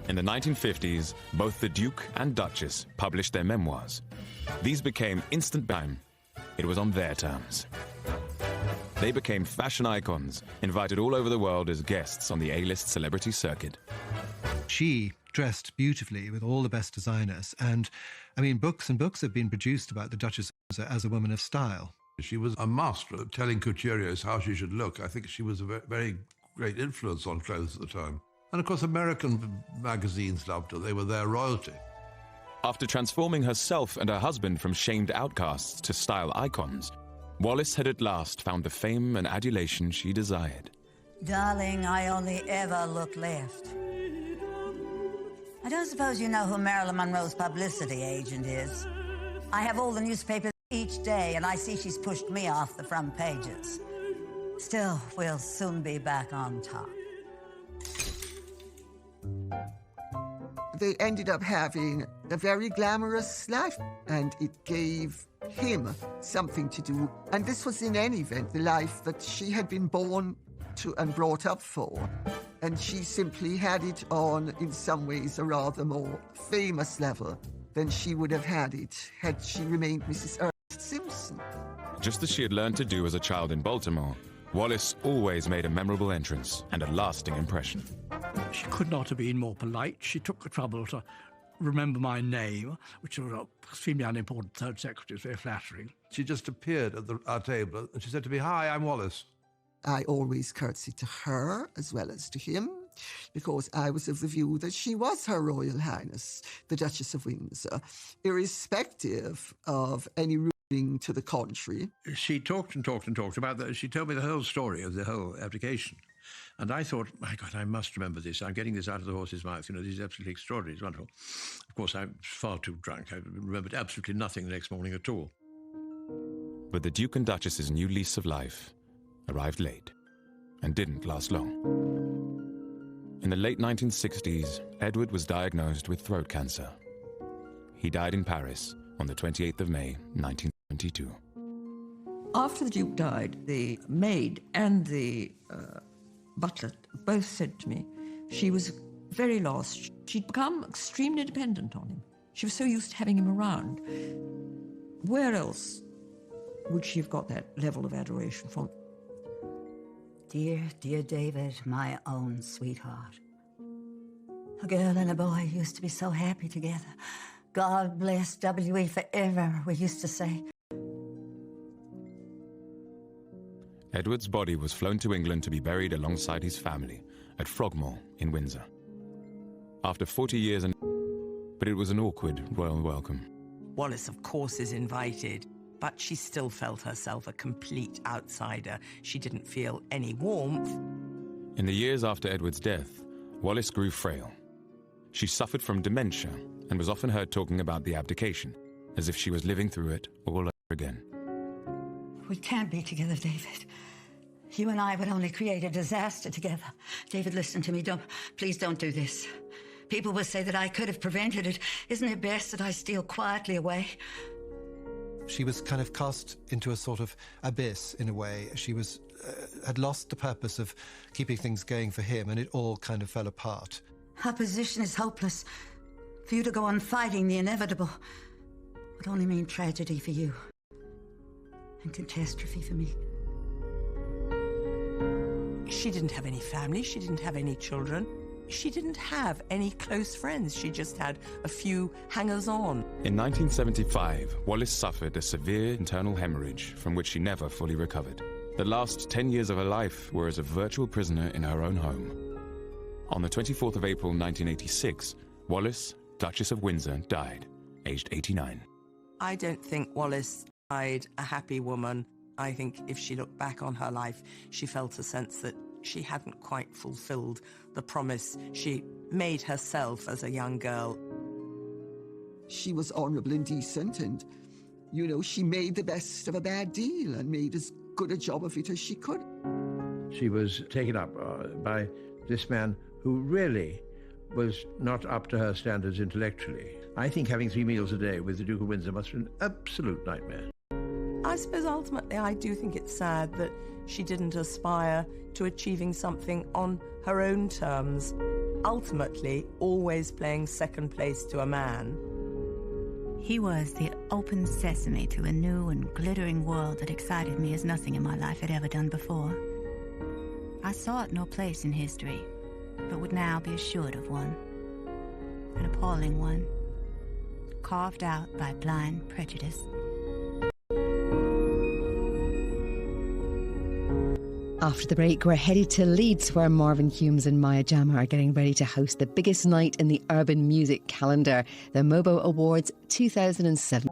In the 1950s, both the Duke and Duchess published their memoirs. These became instant bang. It was on their terms. They became fashion icons, invited all over the world as guests on the A-list celebrity circuit. She dressed beautifully with all the best designers, and, I mean, books and books have been produced about the Duchess of Windsor as a woman of style. She was a master at telling couturiers how she should look. I think she was a very great influence on clothes at the time. And of course, American magazines loved her. They were their royalty. After transforming herself and her husband from shamed outcasts to style icons, Wallis had at last found the fame and adulation she desired. Darling, I only ever look left. I don't suppose you know who Marilyn Monroe's publicity agent is. I have all the newspapers each day, and I see she's pushed me off the front pages. Still, we'll soon be back on top. They ended up having a very glamorous life, and it gave him something to do. And this was, in any event, the life that she had been born to and brought up for. And she simply had it on, in some ways, a rather more famous level than she would have had it had she remained Mrs. Simpson. Just as she had learned to do as a child in Baltimore, Wallis always made a memorable entrance and a lasting impression. She could not have been more polite. She took the trouble to remember my name, which was extremely unimportant. Third secretary is very flattering. She just appeared at our table and she said to me, "Hi, I'm Wallis." I always curtsied to her as well as to him, because I was of the view that she was Her Royal Highness, the Duchess of Windsor, irrespective of any ruling to the contrary. She talked and talked and talked about that. She told me the whole story of the whole abdication. And I thought, my God, I must remember this. I'm getting this out of the horse's mouth. You know, this is absolutely extraordinary. It's wonderful. Of course, I'm far too drunk. I remembered absolutely nothing the next morning at all. But the Duke and Duchess's new lease of life arrived late and didn't last long. In the late 1960s, Edward was diagnosed with throat cancer. He died in Paris on the 28th of May, 1972. After the Duke died, the maid and the butler both said to me she was very lost. She'd become extremely dependent on him. She was so used to having him around. Where else would she have got that level of adoration from? Dear, dear David, my own sweetheart. A girl and a boy used to be so happy together. God bless W.E. forever, we used to say. Edward's body was flown to England to be buried alongside his family at Frogmore in Windsor. After 40 years, but it was an awkward royal welcome. Wallis, of course, is invited, but she still felt herself a complete outsider. She didn't feel any warmth. In the years after Edward's death, Wallis grew frail. She suffered from dementia and was often heard talking about the abdication, as if she was living through it all over again. We can't be together, David. You and I would only create a disaster together. David, listen to me. Please don't do this. People will say that I could have prevented it. Isn't it best that I steal quietly away? She was kind of cast into a sort of abyss in a way. She was had lost the purpose of keeping things going for him, and it all kind of fell apart. Our position is hopeless. For you to go on fighting the inevitable would only mean tragedy for you and catastrophe for me. She didn't have any family. She didn't have any children. She didn't have any close friends. She just had a few hangers-on. In 1975, Wallis suffered a severe internal hemorrhage from which she never fully recovered. The last 10 years of her life were as a virtual prisoner in her own home. On the 24th of April 1986, Wallis, Duchess of Windsor, died, aged 89. I don't think Wallis died a happy woman. I think if she looked back on her life, she felt a sense that she hadn't quite fulfilled the promise she made herself as a young girl. She was honourable and decent, and, you know, she made the best of a bad deal and made as good a job of it as she could. She was taken up by this man who really was not up to her standards intellectually. I think having 3 meals a day with the Duke of Windsor must have been an absolute nightmare. I suppose ultimately I do think it's sad that she didn't aspire to achieving something on her own terms, ultimately always playing second place to a man. He was the open sesame to a new and glittering world that excited me as nothing in my life had ever done before. I sought no place in history, but would now be assured of one. An appalling one, carved out by blind prejudice. After the break, we're headed to Leeds, where Marvin Humes and Maya Jama are getting ready to host the biggest night in the urban music calendar, the Mobo Awards 2007.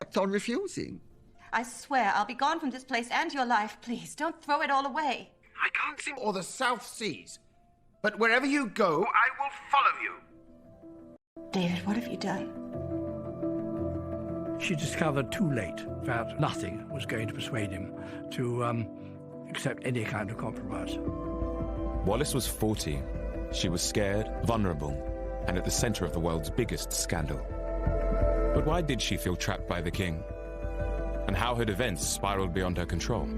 kept on refusing. I swear I'll be gone from this place and your life. Please, don't throw it all away. I can't see or the South Seas. But wherever you go, I will follow you. David, what have you done? She discovered too late that nothing was going to persuade him to accept any kind of compromise. Wallis was 40. She was scared, vulnerable, and at the center of the world's biggest scandal. But why did she feel trapped by the king? And how had events spiraled beyond her control?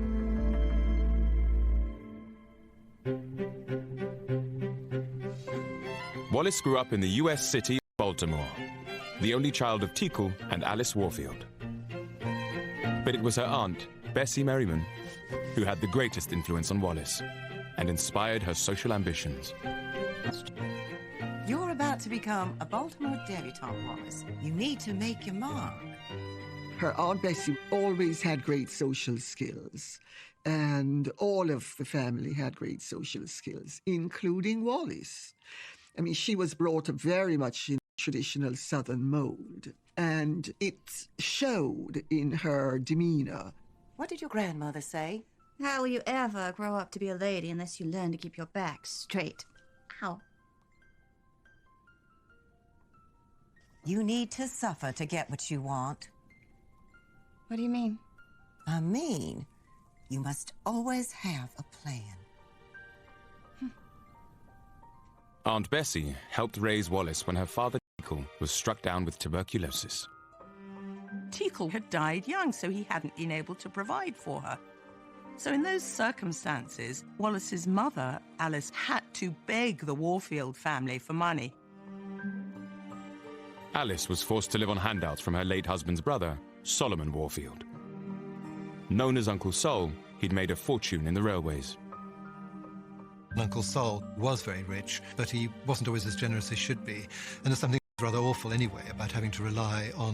Wallis grew up in the U.S. city of Baltimore, the only child of Teakle and Alice Warfield. But it was her aunt, Bessie Merriman, who had the greatest influence on Wallis and inspired her social ambitions. You're about to become a Baltimore debutante, Wallis. You need to make your mark. Her Aunt Bessie always had great social skills, and all of the family had great social skills, including Wallis. I mean, she was brought up very much in traditional Southern mold, and it showed in her demeanor. What did your grandmother say? How will you ever grow up to be a lady unless you learn to keep your back straight? Ow. You need to suffer to get what you want. What do you mean? I mean, you must always have a plan. Aunt Bessie helped raise Wallis when her father, Teakle, was struck down with tuberculosis. Teakle had died young, so he hadn't been able to provide for her. So in those circumstances, Wallis's mother, Alice, had to beg the Warfield family for money. Alice was forced to live on handouts from her late husband's brother, Solomon Warfield. Known as Uncle Sol, he'd made a fortune in the railways. Uncle Sol was very rich, but he wasn't always as generous as he should be. And there's something rather awful anyway about having to rely on